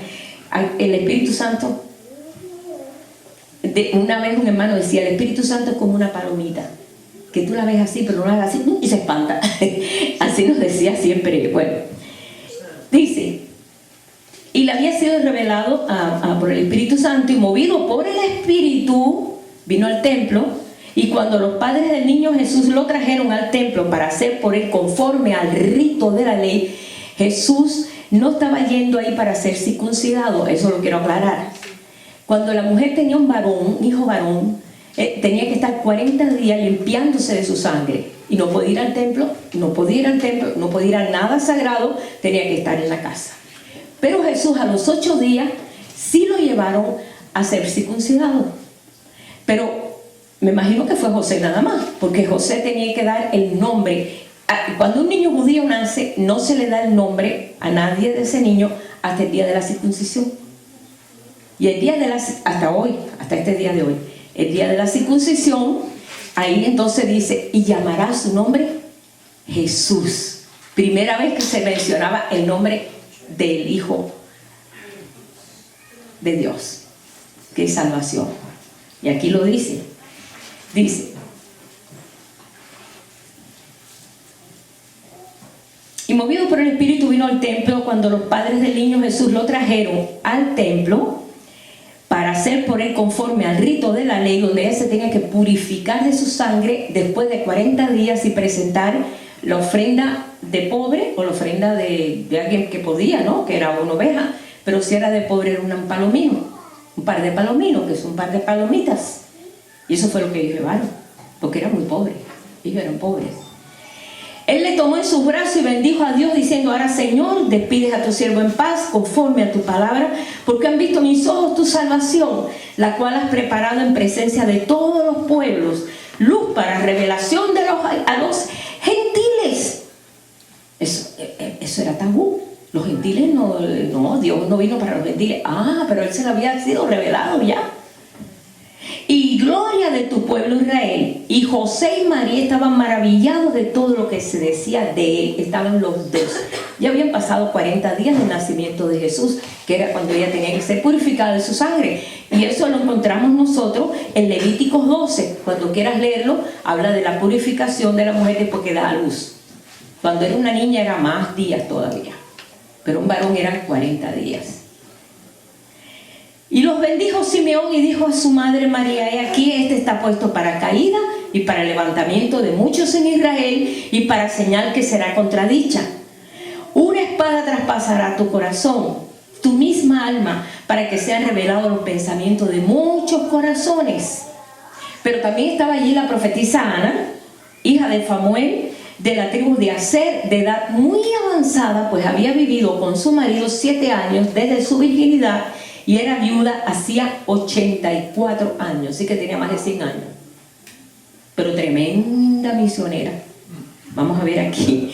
el Espíritu Santo. Una vez un hermano decía: el Espíritu Santo es como una palomita, que tú la ves así, pero no la ves así y se espanta. Así nos decía siempre. Bueno, dice: y le había sido revelado por el Espíritu Santo, y movido por el Espíritu vino al templo. Y cuando los padres del niño Jesús lo trajeron al templo para hacer por él conforme al rito de la ley, Jesús no estaba yendo ahí para ser circuncidado. Eso lo quiero aclarar. Cuando la mujer tenía un hijo varón, tenía que estar 40 días limpiándose de su sangre, y no podía ir al templo, no podía ir a nada sagrado, tenía que estar en la casa. Pero Jesús, a los 8 días sí lo llevaron a ser circuncidado. Pero me imagino que fue José nada más, porque José tenía que dar el nombre. Cuando un niño judío nace, no se le da el nombre a nadie de ese niño hasta el día de la circuncisión. Y el día hasta este día de hoy, el día de la circuncisión, ahí entonces dice: y llamará su nombre Jesús. Primera vez que se mencionaba el nombre del Hijo de Dios, que es salvación. Y aquí lo dice. Y movido por el Espíritu vino al templo. Cuando los padres del niño Jesús lo trajeron al templo para hacer por él conforme al rito de la ley, donde él se tenía que purificar de su sangre después de 40 días y presentar la ofrenda de pobre, o la ofrenda de alguien que podía, ¿no? Que era una oveja. Pero si era de pobre, era un palomino, un par de palominos, que es un par de palomitas. Y eso fue lo que ellos llevaron, porque eran muy pobres. Ellos eran pobres. Él le tomó en sus brazos y bendijo a Dios, diciendo: ahora, Señor, despides a tu siervo en paz, conforme a tu palabra, porque han visto mis ojos tu salvación, la cual has preparado en presencia de todos los pueblos, luz para revelación a los gentiles. Eso era tabú. Los gentiles no, Dios no vino para los gentiles. Pero Él se lo había sido revelado ya. Y gloria de tu pueblo Israel. Y José y María estaban maravillados de todo lo que se decía de él. Estaban los dos. Ya habían pasado 40 días del nacimiento de Jesús, que era cuando ella tenía que ser purificada de su sangre. Y eso lo encontramos nosotros en Levíticos 12. Cuando quieras leerlo, habla de la purificación de la mujer después que da a luz. Cuando era una niña era más días todavía, pero un varón eran 40 días. Y los bendijo Simeón y dijo a su madre María: he aquí, este está puesto para caída y para levantamiento de muchos en Israel, y para señal que será contradicha. Una espada traspasará tu corazón, tu misma alma, para que sean revelados los pensamientos de muchos corazones. Pero también estaba allí la profetisa Ana, hija de Famuel, de la tribu de Aser, de edad muy avanzada, pues había vivido con su marido 7 años desde su virginidad, y era viuda hacía 84 años, así que tenía más de 100 años. Pero tremenda misionera. Vamos a ver aquí,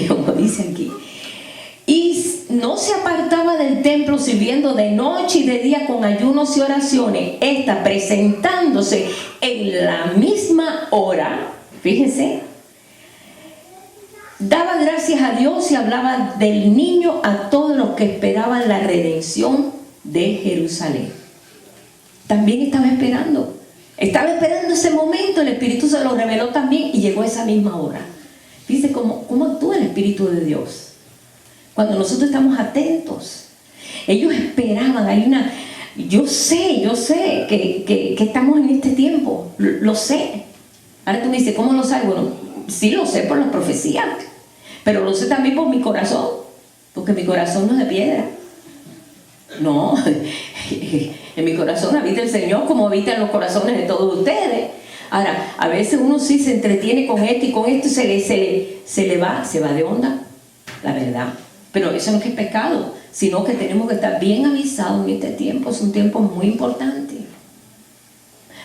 como dice aquí. Y no se apartaba del templo, sirviendo de noche y de día con ayunos y oraciones. Esta presentándose en la misma hora, fíjense, daba gracias a Dios y hablaba del niño a todos los que esperaban la redención de Jerusalén. También estaba esperando. Estaba esperando ese momento, el Espíritu se lo reveló también y llegó a esa misma hora. Fíjense cómo actúa el Espíritu de Dios. Cuando nosotros estamos atentos. Ellos esperaban, yo sé que estamos en este tiempo, lo sé. Ahora tú me dices, ¿cómo lo sabes? Bueno, sí lo sé por las profecías, pero lo sé también por mi corazón, porque mi corazón no es de piedra. No, en mi corazón habita el Señor como habita en los corazones de todos ustedes. Ahora, a veces uno sí se entretiene con esto y con esto y se va de onda, la verdad. Pero eso no es que es pecado, sino que tenemos que estar bien avisados en este tiempo. Es un tiempo muy importante.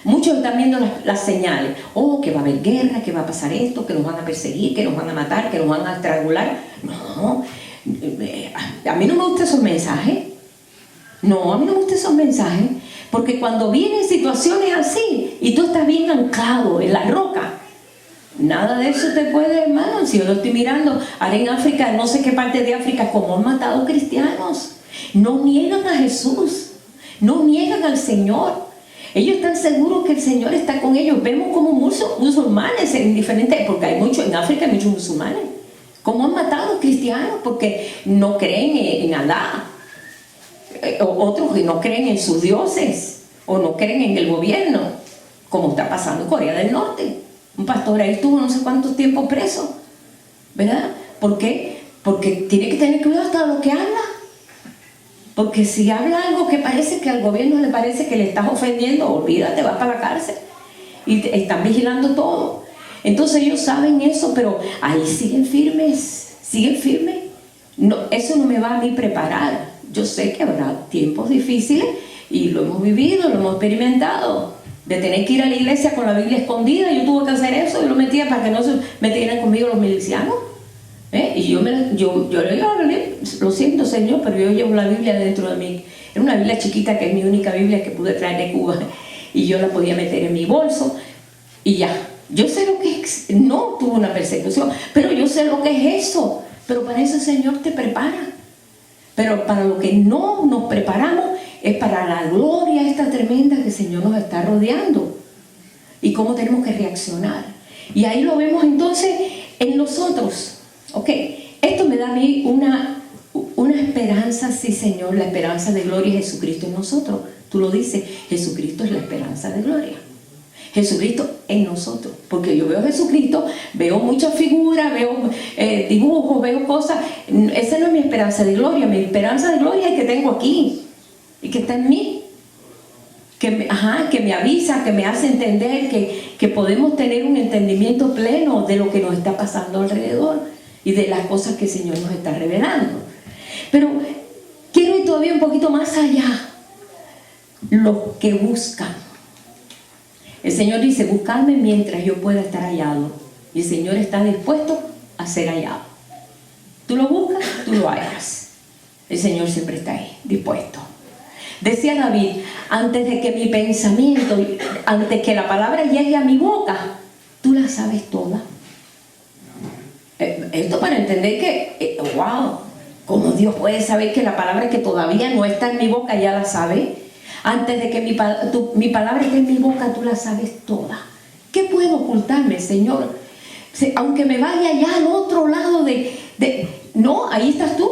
Muchos están viendo las señales. Oh, que va a haber guerra, que va a pasar esto, que nos van a perseguir, que nos van a matar, que nos van a estrangular. No, a mí no me gustan esos mensajes. No, a mí no me gustan esos mensajes. Porque cuando vienen situaciones así y tú estás bien anclado en la roca, nada de eso te puede, hermano. Si yo lo estoy mirando, ahora en África, no sé qué parte de África, cómo han matado cristianos. No niegan a Jesús, no niegan al Señor. Ellos están seguros que el Señor está con ellos. Vemos como musulmanes en diferentes, porque en África hay muchos musulmanes. ¿Cómo han matado a cristianos? Porque no creen en Alá. Otros que no creen en sus dioses o no creen en el gobierno, como está pasando en Corea del Norte. Un pastor ahí estuvo no sé cuánto tiempo preso, ¿verdad? ¿Por qué? Porque tiene que tener cuidado hasta lo que habla. Porque si habla algo que parece que al gobierno le parece que le estás ofendiendo, olvídate, vas para la cárcel. Y están vigilando todo. Entonces ellos saben eso, pero ahí siguen firmes. No, eso no me va a mí preparar. Yo sé que habrá tiempos difíciles y lo hemos vivido, lo hemos experimentado. De tener que ir a la iglesia con la Biblia escondida, yo tuve que hacer eso y lo metía para que no se metieran conmigo los milicianos. Y yo le digo, lo siento, Señor, pero yo llevo la Biblia dentro de mí. Era una Biblia chiquita que es mi única Biblia que pude traer de Cuba y yo la podía meter en mi bolso y ya. Yo sé lo que es, no tuve una persecución, pero yo sé lo que es eso. Pero para eso el Señor te prepara. Pero para lo que no nos preparamos es para la gloria esta tremenda que el Señor nos está rodeando. Y cómo tenemos que reaccionar. Y ahí lo vemos entonces en nosotros. Ok, esto me da a mí una esperanza, sí, Señor, la esperanza de gloria de Jesucristo en nosotros. Tú lo dices, Jesucristo es la esperanza de gloria. Jesucristo en nosotros, porque yo veo a Jesucristo, veo muchas figuras, veo dibujos, veo cosas. Esa no es mi esperanza de gloria. Mi esperanza de gloria es que tengo aquí y que está en mí, que me avisa, que me hace entender que podemos tener un entendimiento pleno de lo que nos está pasando alrededor y de las cosas que el Señor nos está revelando. Pero quiero ir todavía un poquito más allá. Los que buscan. El Señor dice, buscadme mientras yo pueda estar hallado. Y el Señor está dispuesto a ser hallado. Tú lo buscas, tú lo hallas. El Señor siempre está ahí, dispuesto. Decía David, antes de que mi pensamiento, antes que la palabra llegue a mi boca, tú la sabes toda. Esto para entender que, wow, ¿cómo Dios puede saber que la palabra que todavía no está en mi boca ya la sabe? Antes de que mi palabra esté en mi boca, tú la sabes toda. ¿Qué puedo ocultarme, Señor? Aunque me vaya allá al otro lado no, ahí estás tú.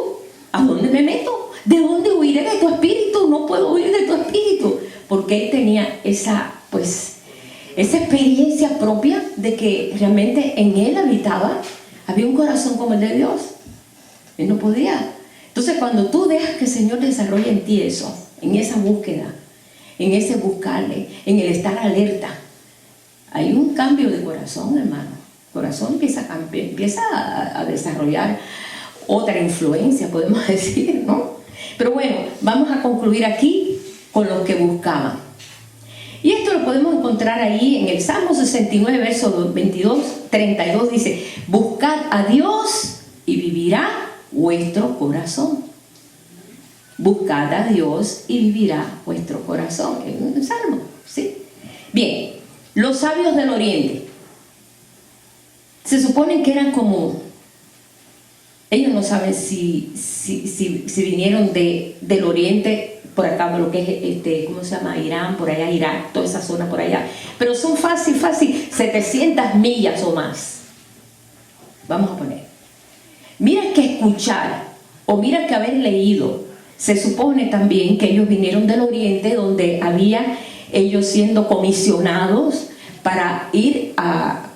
¿A dónde me meto? ¿De dónde huiré de tu espíritu? No puedo huir de tu espíritu. Porque él tenía esa experiencia propia de que realmente en él había un corazón como el de Dios. Él no podía. Entonces, cuando tú dejas que el Señor desarrolle en ti eso, en esa búsqueda, en ese buscarle, en el estar alerta, hay un cambio de corazón, hermano. El corazón empieza a desarrollar otra influencia, podemos decir, ¿no? Pero bueno, vamos a concluir aquí con lo que buscaban. Y esto lo podemos encontrar ahí en el Salmo 69, verso 32, dice, buscad a Dios y vivirá vuestro corazón. Buscad a Dios y vivirá vuestro corazón. Es un salmo, ¿sí? Bien, los sabios del oriente. Se supone que eran como... Ellos no saben si vinieron del oriente por acá, lo que es, ¿cómo se llama? Irán, por allá, Irak, toda esa zona por allá. Pero son fácil, 700 millas o más. Vamos a poner. Mira que escuchar, o mira que haber leído. Se supone también que ellos vinieron del Oriente, donde había ellos siendo comisionados para ir a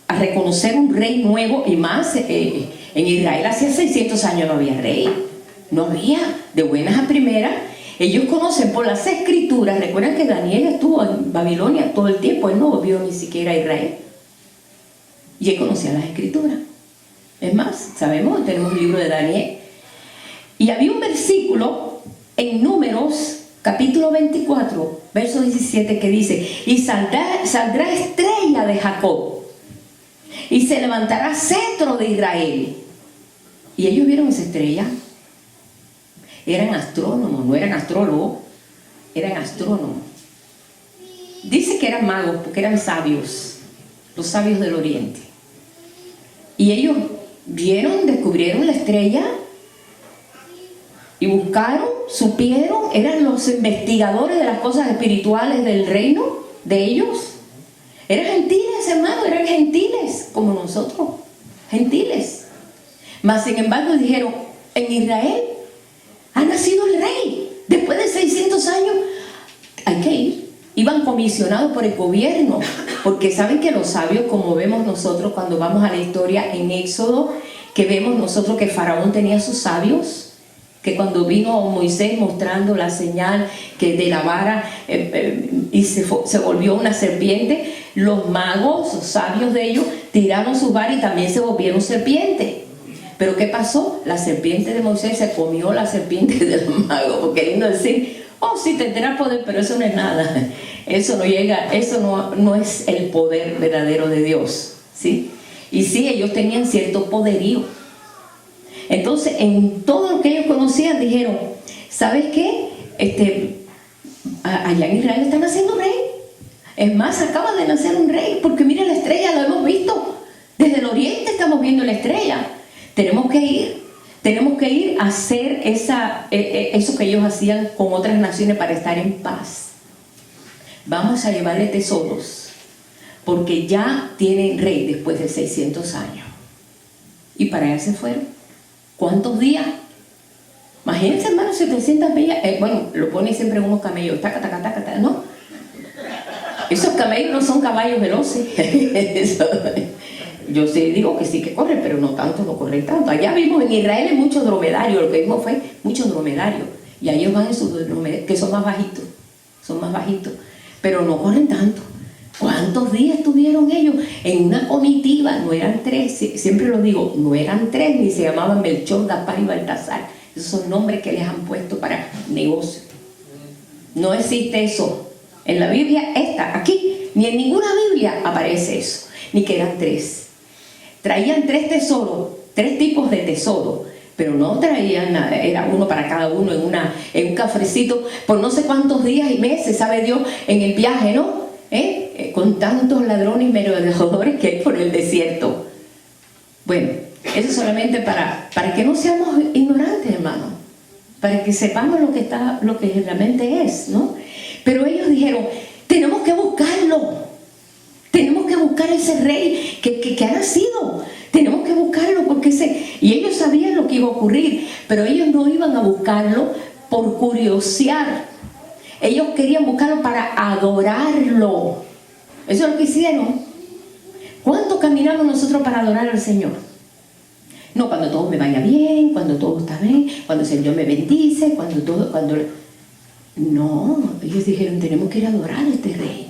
reconocer un rey nuevo, y más en Israel hacía 600 años no había rey, no había, de buenas a primeras. Ellos conocen por las escrituras. Recuerdan que Daniel estuvo en Babilonia todo el tiempo, él no vio ni siquiera a Israel, y él conocía las escrituras. Es más, sabemos, tenemos un libro de Daniel, y había un versículo en Números capítulo 24 verso 17 que dice: y saldrá estrella de Jacob, y se levantará cetro de Israel. Y ellos vieron esa estrella. Eran astrónomos, no eran astrólogos, eran astrónomos. Dice que eran magos porque eran sabios, los sabios del Oriente. Y ellos vieron, descubrieron la estrella y buscaron, supieron, eran los investigadores de las cosas espirituales del reino de ellos. Eran gentiles, hermanos, eran gentiles como nosotros, gentiles. Mas sin embargo dijeron: en Israel ha nacido el rey. Después de 600 años hay que ir. Iban comisionados por el gobierno, porque saben que los sabios, como vemos nosotros cuando vamos a la historia en Éxodo, que vemos nosotros que Faraón tenía sus sabios, que cuando vino Moisés mostrando la señal que de la vara y se volvió una serpiente, los magos, los sabios de ellos, tiraron sus varas y también se volvieron serpientes. Pero ¿qué pasó? La serpiente de Moisés se comió la serpiente de los magos, queriendo decir: oh, sí, tendrá poder, pero eso no es nada. Eso no llega, eso no es el poder verdadero de Dios, ¿sí? Y sí, ellos tenían cierto poderío. Entonces, en todo lo que ellos conocían, dijeron: ¿sabes qué? Allá en Israel están haciendo rey. Es más, acaba de nacer un rey, porque mira la estrella, lo hemos visto. Desde el oriente estamos viendo la estrella. Tenemos que ir a hacer eso que ellos hacían con otras naciones para estar en paz. Vamos a llevarle tesoros, porque ya tienen rey después de 600 años. Y para allá se fueron. ¿Cuántos días? Imagínense, hermanos, 700 millas. Bueno, lo ponen siempre en unos camellos, taca, taca, taca, taca, ¿no? Esos camellos no son caballos veloces. Yo sí digo que sí que corren, pero no corren tanto. Allá vimos en Israel hay muchos dromedarios, lo que vimos fue muchos dromedarios. Y ahí ellos van en sus dromedarios, que son más bajitos, pero no corren tanto. ¿Cuántos días tuvieron ellos en una comitiva? No eran 3, siempre lo digo, no eran 3, ni se llamaban Melchor, Gaspar y Baltasar. Esos son nombres que les han puesto para negocio. No existe eso. En la Biblia aquí, ni en ninguna Biblia aparece eso, ni que eran 3. Traían 3 tesoros, 3 tipos de tesoros, pero no traían nada, era uno para cada uno en un cafrecito por no sé cuántos días y meses, sabe Dios, en el viaje, ¿no? Con tantos ladrones y merodeadores que hay por el desierto. Bueno, eso solamente para que no seamos ignorantes, hermano, para que sepamos lo que realmente es, ¿no? Pero ellos dijeron: tenemos que buscarlo. Tenemos que buscar ese rey que ha nacido. Tenemos que buscarlo porque y ellos sabían lo que iba a ocurrir, pero ellos no iban a buscarlo por curiosear. Ellos querían buscarlo para adorarlo. Eso es lo que hicieron. ¿Cuánto caminamos nosotros para adorar al Señor? No cuando todo me vaya bien, cuando todo está bien, cuando el Señor me bendice, No, ellos dijeron: tenemos que ir a adorar a este rey.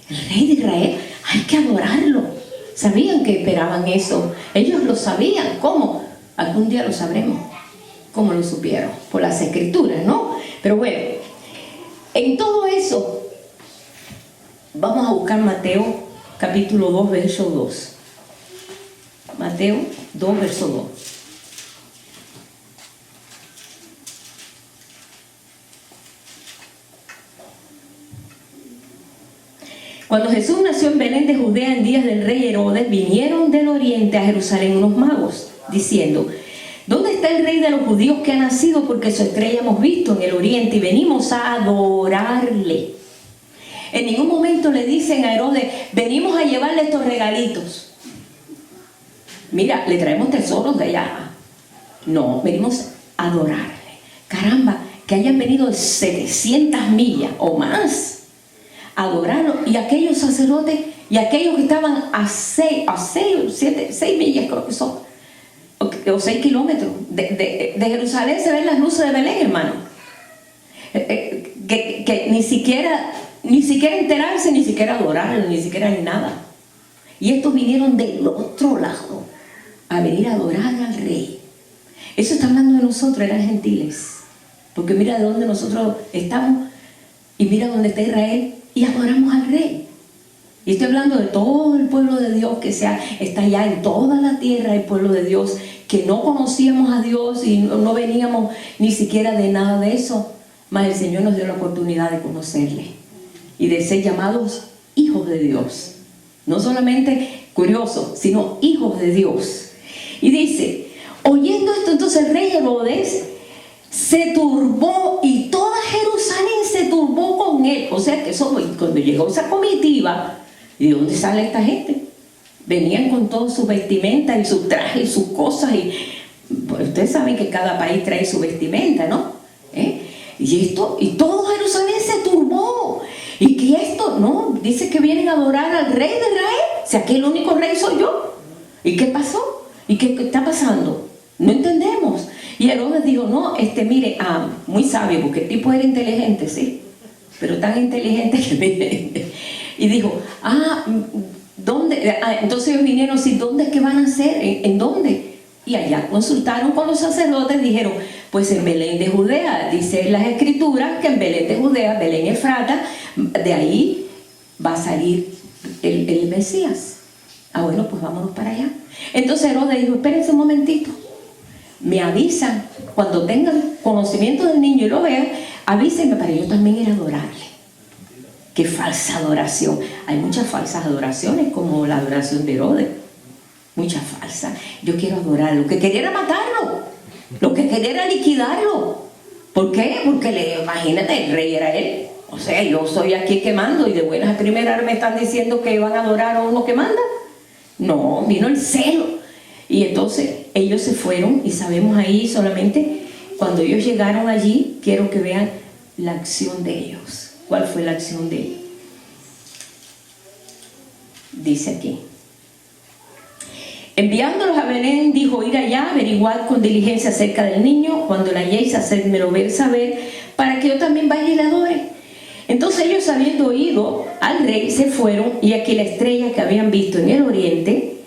El rey de Israel, hay que adorarlo. Sabían que esperaban eso. Ellos lo sabían. ¿Cómo? Algún día lo sabremos. ¿Cómo lo supieron? Por las escrituras, ¿no? Pero bueno, en todo eso, vamos a buscar Mateo capítulo 2, verso 2. Mateo 2, verso 2. Cuando Jesús nació en Belén de Judea en días del rey Herodes, vinieron del oriente a Jerusalén unos magos, diciendo: ¿dónde está está el rey de los judíos que ha nacido, porque su estrella hemos visto en el oriente y venimos a adorarle. En ningún momento le dicen a Herodes, venimos a llevarle estos regalitos. Mira, le traemos tesoros de allá. No, venimos a adorarle. Caramba, que hayan venido de 700 millas o más a adorarlo. Y aquellos sacerdotes y aquellos que estaban a 6 millas, creo que son, o 6 kilómetros de Jerusalén, se ven las luces de Belén, hermano. Que ni siquiera enterarse, ni siquiera adorarlo, ni siquiera ni nada. Y estos vinieron del otro lado a venir a adorar al rey. Eso está hablando de nosotros, eran gentiles. Porque mira de dónde nosotros estamos y mira dónde está Israel y adoramos al rey. Y estoy hablando de todo el pueblo de Dios que está allá en toda la tierra, el pueblo de Dios, que no conocíamos a Dios y no veníamos ni siquiera de nada de eso. Mas el Señor nos dio la oportunidad de conocerle y de ser llamados hijos de Dios. No solamente curiosos, sino hijos de Dios. Y dice, oyendo esto, entonces el rey Herodes se turbó y toda Jerusalén se turbó con él. O sea que cuando llegó esa comitiva, ¿y de dónde sale esta gente? Venían con todas sus vestimentas y sus trajes y sus cosas. Y pues, ustedes saben que cada país trae su vestimenta, ¿no? Y todo Jerusalén se turbó. Y que esto, no, dice que vienen a adorar al rey de Israel. O sea, que el único rey soy yo. ¿Y qué pasó? ¿Y qué está pasando? No entendemos. Y Herodes dijo, no, mire, muy sabio, porque el tipo era inteligente, sí, pero tan inteligente que mire. Y dijo, ¿dónde? Entonces ellos vinieron, sí, ¿dónde es que van a hacer? ¿En dónde? Y allá consultaron con los sacerdotes, dijeron, pues en Belén de Judea, dice las escrituras que en Belén de Judea, Belén Efrata, de ahí va a salir el Mesías. Bueno, pues vámonos para allá. Entonces Herodes dijo, espérense un momentito, me avisan, cuando tengan conocimiento del niño y lo vean, avísenme para yo también ir a adorarle. Qué falsa adoración. Hay muchas falsas adoraciones, como la adoración de Herodes. Muchas falsas. Yo quiero adorarlo. Lo que quería era matarlo. Lo que quería era liquidarlo. ¿Por qué? Porque imagínate, el rey era él. O sea, yo estoy aquí quemando y de buenas a primeras me están diciendo que van a adorar a uno que manda. No, vino el celo. Y entonces ellos se fueron y sabemos ahí solamente cuando ellos llegaron allí, quiero que vean la acción de ellos. ¿Cuál fue la acción de ellos? Dice aquí. Enviándolos a Belén, dijo, ir allá, averiguar con diligencia acerca del niño. Cuando la halléis, hacedmelo ver saber, para que yo también vaya y le adore. Entonces ellos, habiendo ido al rey, se fueron, y aquí la estrella que habían visto en el oriente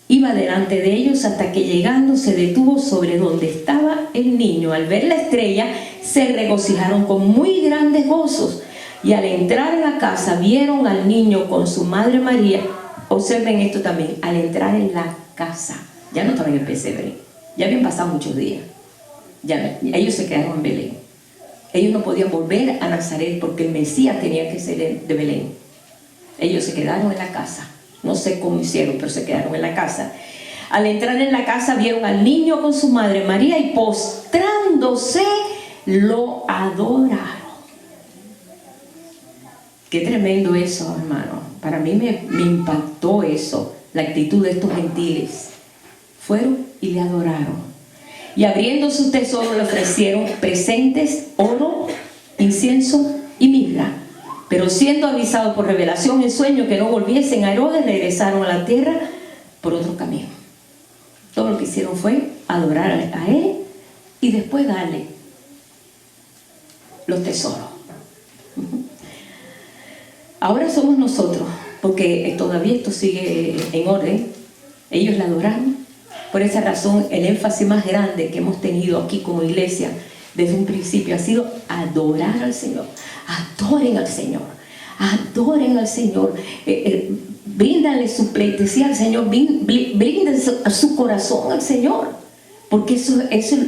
iba delante de ellos, hasta que llegando se detuvo sobre donde estaba el niño. Al ver la estrella se regocijaron con muy grandes gozos, y al entrar en la casa vieron al niño con su madre María. Observen esto también, al entrar en la casa, ya no estaban en pesebre, ya habían pasado muchos días, ellos se quedaron en Belén. Ellos no podían volver a Nazaret porque el Mesías tenía que ser de Belén. Ellos se quedaron en la casa. No sé cómo hicieron, pero se quedaron en la casa. Al entrar en la casa vieron al niño con su madre María y postrándose lo adoraron. Qué tremendo eso, hermano. Para mí me impactó eso, la actitud de estos gentiles. Fueron y le adoraron. Y abriendo su tesoro le ofrecieron presentes, oro, incienso y mirra. Pero siendo avisados por revelación en sueño que no volviesen a Herodes, regresaron a la tierra por otro camino. Todo lo que hicieron fue adorar a él y después darle los tesoros. Ahora somos nosotros, porque todavía esto sigue en orden. Ellos la adoraron. Por esa razón, el énfasis más grande que hemos tenido aquí como iglesia desde un principio ha sido adorar al Señor. Adoren al Señor. Adoren al Señor. Bríndanle su pleitesía al Señor. Brinden su corazón al Señor. Porque eso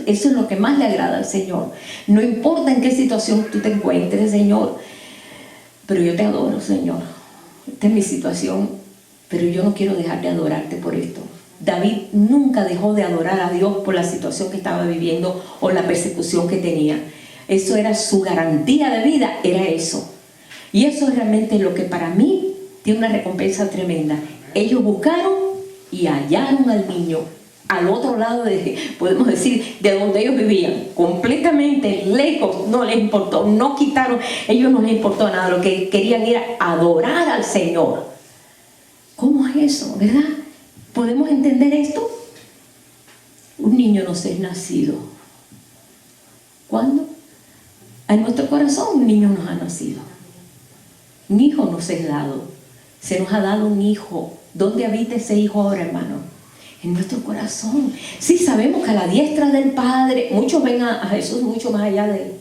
es lo que más le agrada al Señor. No importa en qué situación tú te encuentres, Señor. Pero yo te adoro, Señor. Esta es mi situación. Pero yo no quiero dejar de adorarte por esto. David nunca dejó de adorar a Dios por la situación que estaba viviendo o la persecución que tenía. Eso era su garantía de vida, era eso. Y eso es realmente lo que para mí tiene una recompensa tremenda. Ellos buscaron y hallaron al niño al otro lado podemos decir, de donde ellos vivían, completamente lejos. No les importó, no quitaron, ellos no les importó nada, lo que querían era adorar al Señor. ¿Cómo es eso, verdad? ¿Podemos entender esto? Un niño nos es nacido. ¿Cuándo? En nuestro corazón un niño nos ha nacido. Un hijo nos es dado. Se nos ha dado un hijo. ¿Dónde habita ese hijo ahora, hermano? En nuestro corazón. Sí, sabemos que a la diestra del Padre, muchos ven a Jesús mucho más allá de él.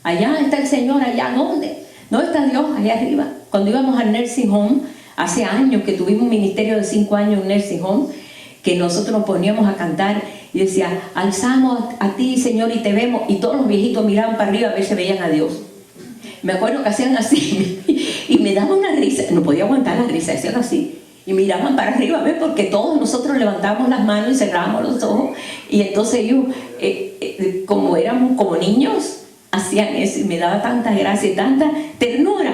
Allá está el Señor, allá, ¿dónde? ¿Dónde está Dios? Allá arriba. Cuando íbamos al nursing home, hace años que tuvimos un ministerio de 5 años en nursing home, que nosotros nos poníamos a cantar y decía, alzamos a ti, Señor, y te vemos, y todos los viejitos miraban para arriba a ver si veían a Dios. Me acuerdo que hacían así y me daba una risa, no podía aguantar la risa, hacían así y miraban para arriba, ¿ves? Porque todos nosotros levantábamos las manos y cerrábamos los ojos, y entonces ellos, como éramos como niños, hacían eso y me daba tanta gracia y tanta ternura,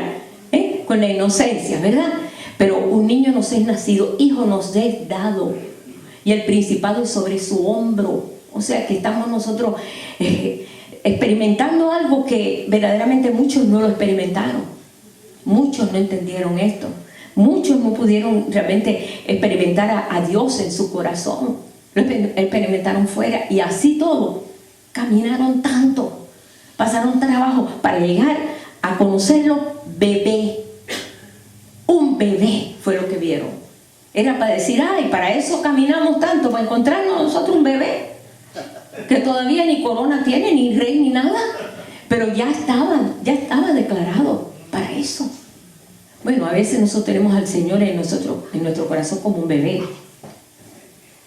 con la inocencia, ¿verdad? Pero un niño nos es nacido, hijo nos es dado, y el principado es sobre su hombro. O sea que estamos nosotros experimentando algo que verdaderamente muchos no lo experimentaron. Muchos no entendieron esto. Muchos no pudieron realmente experimentar a Dios en su corazón. Lo experimentaron fuera, y así todo. Caminaron tanto, pasaron trabajo para llegar a conocerlo bebé. Un bebé fue lo que vieron. Era para decir, ay, para eso caminamos tanto, para encontrarnos nosotros un bebé que todavía ni corona tiene, ni rey, ni nada, pero ya estaba declarado para eso. Bueno, a veces nosotros tenemos al Señor en nuestro corazón como un bebé,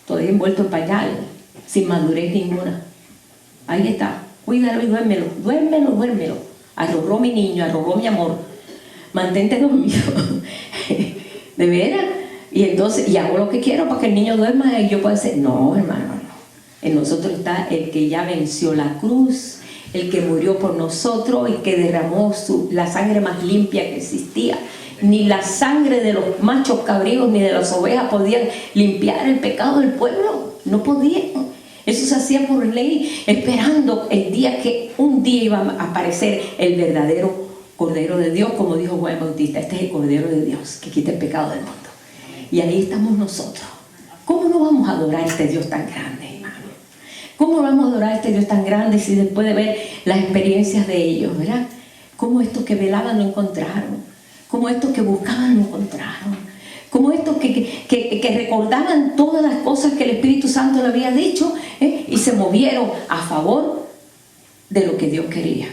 todavía envuelto en pañal, sin madurez ninguna. Ahí está, cuídalo y duérmelo. Arrojó mi niño, arrojó mi amor, mantente dormido. ¿De veras? Y entonces, y hago lo que quiero para que el niño duerma y yo pueda decir, no, hermano, no. En nosotros está el que ya venció la cruz, el que murió por nosotros y que derramó la sangre más limpia que existía. Ni la sangre de los machos cabríos ni de las ovejas podían limpiar el pecado del pueblo. No podían. Eso se hacía por ley, esperando el día que un día iba a aparecer el verdadero Cordero de Dios, como dijo Juan Bautista. Este es el Cordero de Dios que quita el pecado del mundo. Y ahí estamos nosotros. ¿Cómo no vamos a adorar a este Dios tan grande, hermano? ¿Cómo vamos a adorar a este Dios tan grande si después de ver las experiencias de ellos, ¿verdad? Cómo estos que velaban lo encontraron, cómo estos que buscaban lo encontraron, cómo estos que recordaban todas las cosas que el Espíritu Santo le había dicho, y se movieron a favor de lo que Dios quería.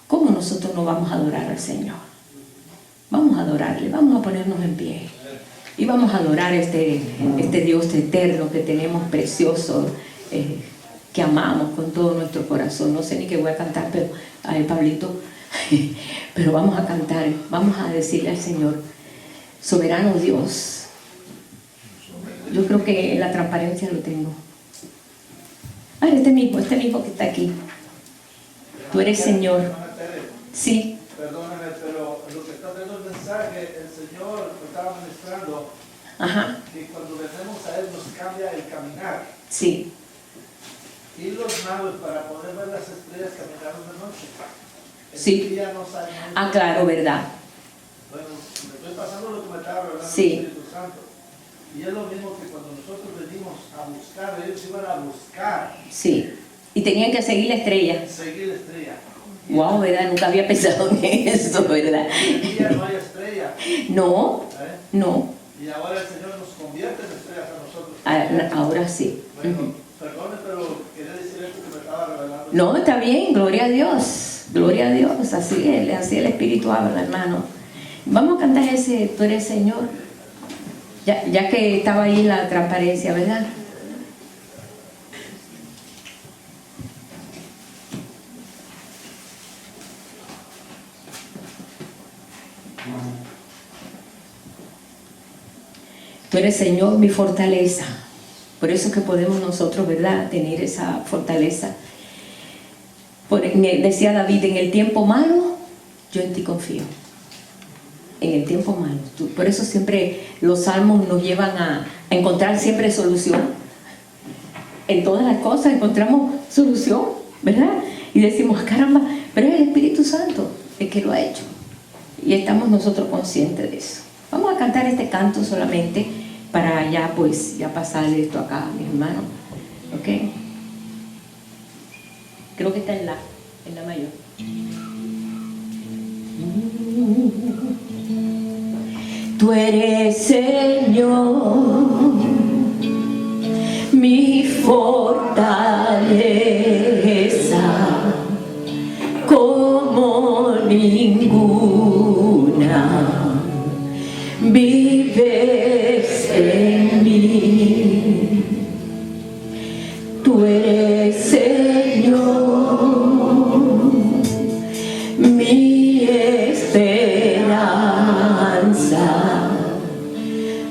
¿Cómo nosotros no vamos a adorar al Señor? Vamos a adorarle, vamos a ponernos en pie y vamos a adorar este Dios eterno que tenemos, precioso, que amamos con todo nuestro corazón. No sé ni qué voy a cantar, pero Pablito, pero vamos a cantar, vamos a decirle al Señor, soberano Dios. Yo creo que la transparencia lo tengo. Ay, este mismo que está aquí. Tú eres Señor. Sí. Perdóname, pero lo que está dando el mensaje, el Señor me estaba ministrando. Ajá. Que cuando venimos a Él nos cambia el caminar. Sí. Y los magos, para poder ver las estrellas, caminaron de noche. Sí. Día no salen. Ah, claro, verdad. Bueno, me estoy pasando lo que me estaba revelando Sí. el Espíritu Santo. Y es lo mismo que cuando nosotros venimos a buscar, ellos iban a buscar. Sí. Y tenían que seguir la estrella. Seguir la estrella. Wow, ¿verdad? Nunca había pensado en eso, ¿verdad? Hoy en día no hay estrella. No, no. Y ahora el Señor nos convierte en estrellas a nosotros. Ahora sí. Bueno, perdone, pero quería decir esto que me estaba revelando. No, está bien, gloria a Dios. Gloria a Dios. Así el Espíritu habla, hermano. Vamos a cantar ese, tú eres Señor. Ya que estaba ahí la transparencia, ¿verdad? Tú eres, Señor, mi fortaleza. Por eso es que podemos nosotros, ¿verdad?, tener esa fortaleza. Decía David, en el tiempo malo, yo en ti confío. En el tiempo malo. Por eso siempre los salmos nos llevan a encontrar siempre solución. En todas las cosas encontramos solución, ¿verdad? Y decimos, caramba, pero es el Espíritu Santo el que lo ha hecho. Y estamos nosotros conscientes de eso. Vamos a cantar este canto solamente para ya, pues, ya pasar esto acá, mis hermanos. ¿Ok? Creo que está en la mayor. Tú eres, Señor, mi fortaleza, como ninguna, vives en mí. Tú eres, Señor, mi esperanza,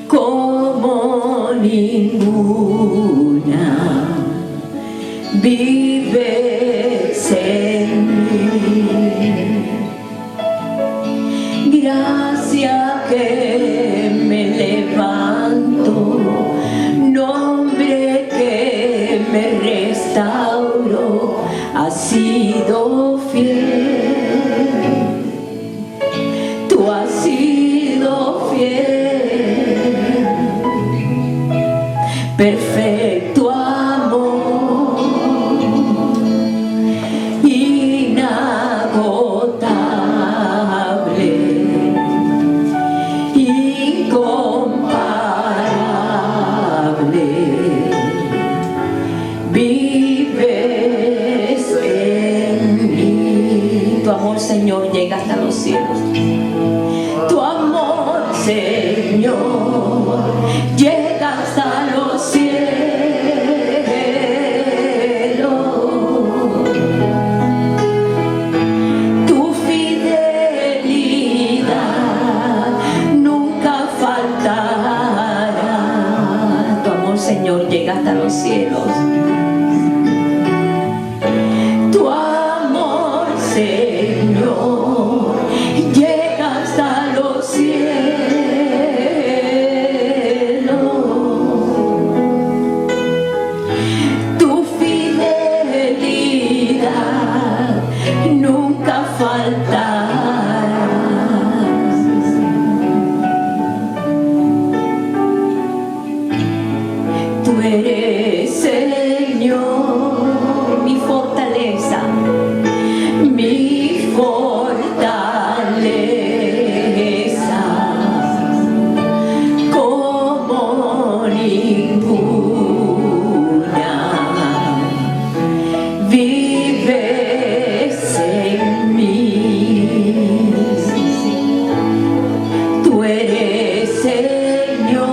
como ninguna, vives en mí. Gracias que me levanto, nombre que me restauró, has sido fiel. Tú has sido fiel. Perfecto amor, inagotable, incomparable, vives en mí. Tu amor, Señor, llega hasta los cielos. Tu amor, Señor, llega hasta los cielos. Tu fidelidad nunca faltará. Tu amor, Señor, llega hasta los cielos. Tu amor, Señor, llega hasta los cielos. Tu fidelidad nunca faltará. Tú eres, Señor, mi fortaleza, mi fortaleza, como ninguna, vives en mí. Tú eres, Señor,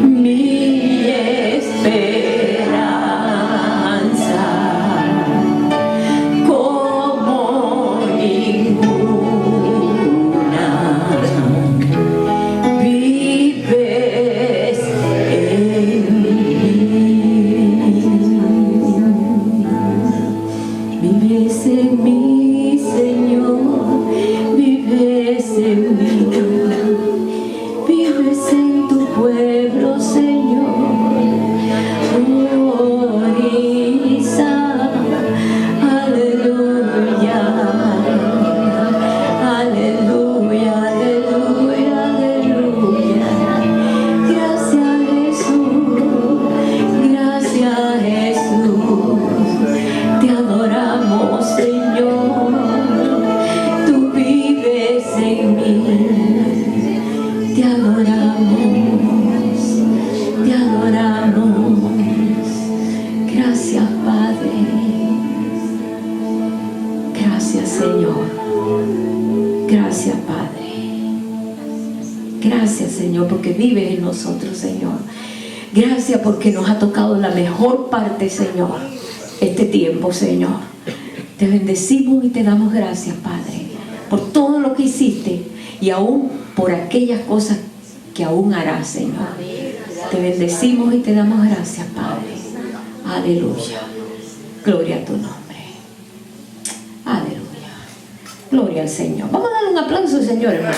mi esperanza, como ninguna, vives en mí. Vives en mí, Señor, vives en mí. Vives en tu pueblo, Señor. Oh, Isa, aleluya, aleluya, aleluya, aleluya. Gracias, Jesús, gracias, Jesús. Te adoramos, Señor. Tú vives en mí. Te adoramos, te adoramos. Gracias, Padre. Gracias, Señor. Gracias, Padre. Gracias, Señor, porque vives en nosotros, Señor. Gracias porque nos ha tocado la mejor parte, Señor, este tiempo, Señor. Te bendecimos y te damos gracias, Padre, por todo lo que hiciste y aún por aquellas cosas que aún harás, Señor. Te bendecimos y te damos gracias, Padre. Aleluya. Gloria a tu nombre. Aleluya. Gloria al Señor. Vamos a darle un aplauso, Señor, hermano.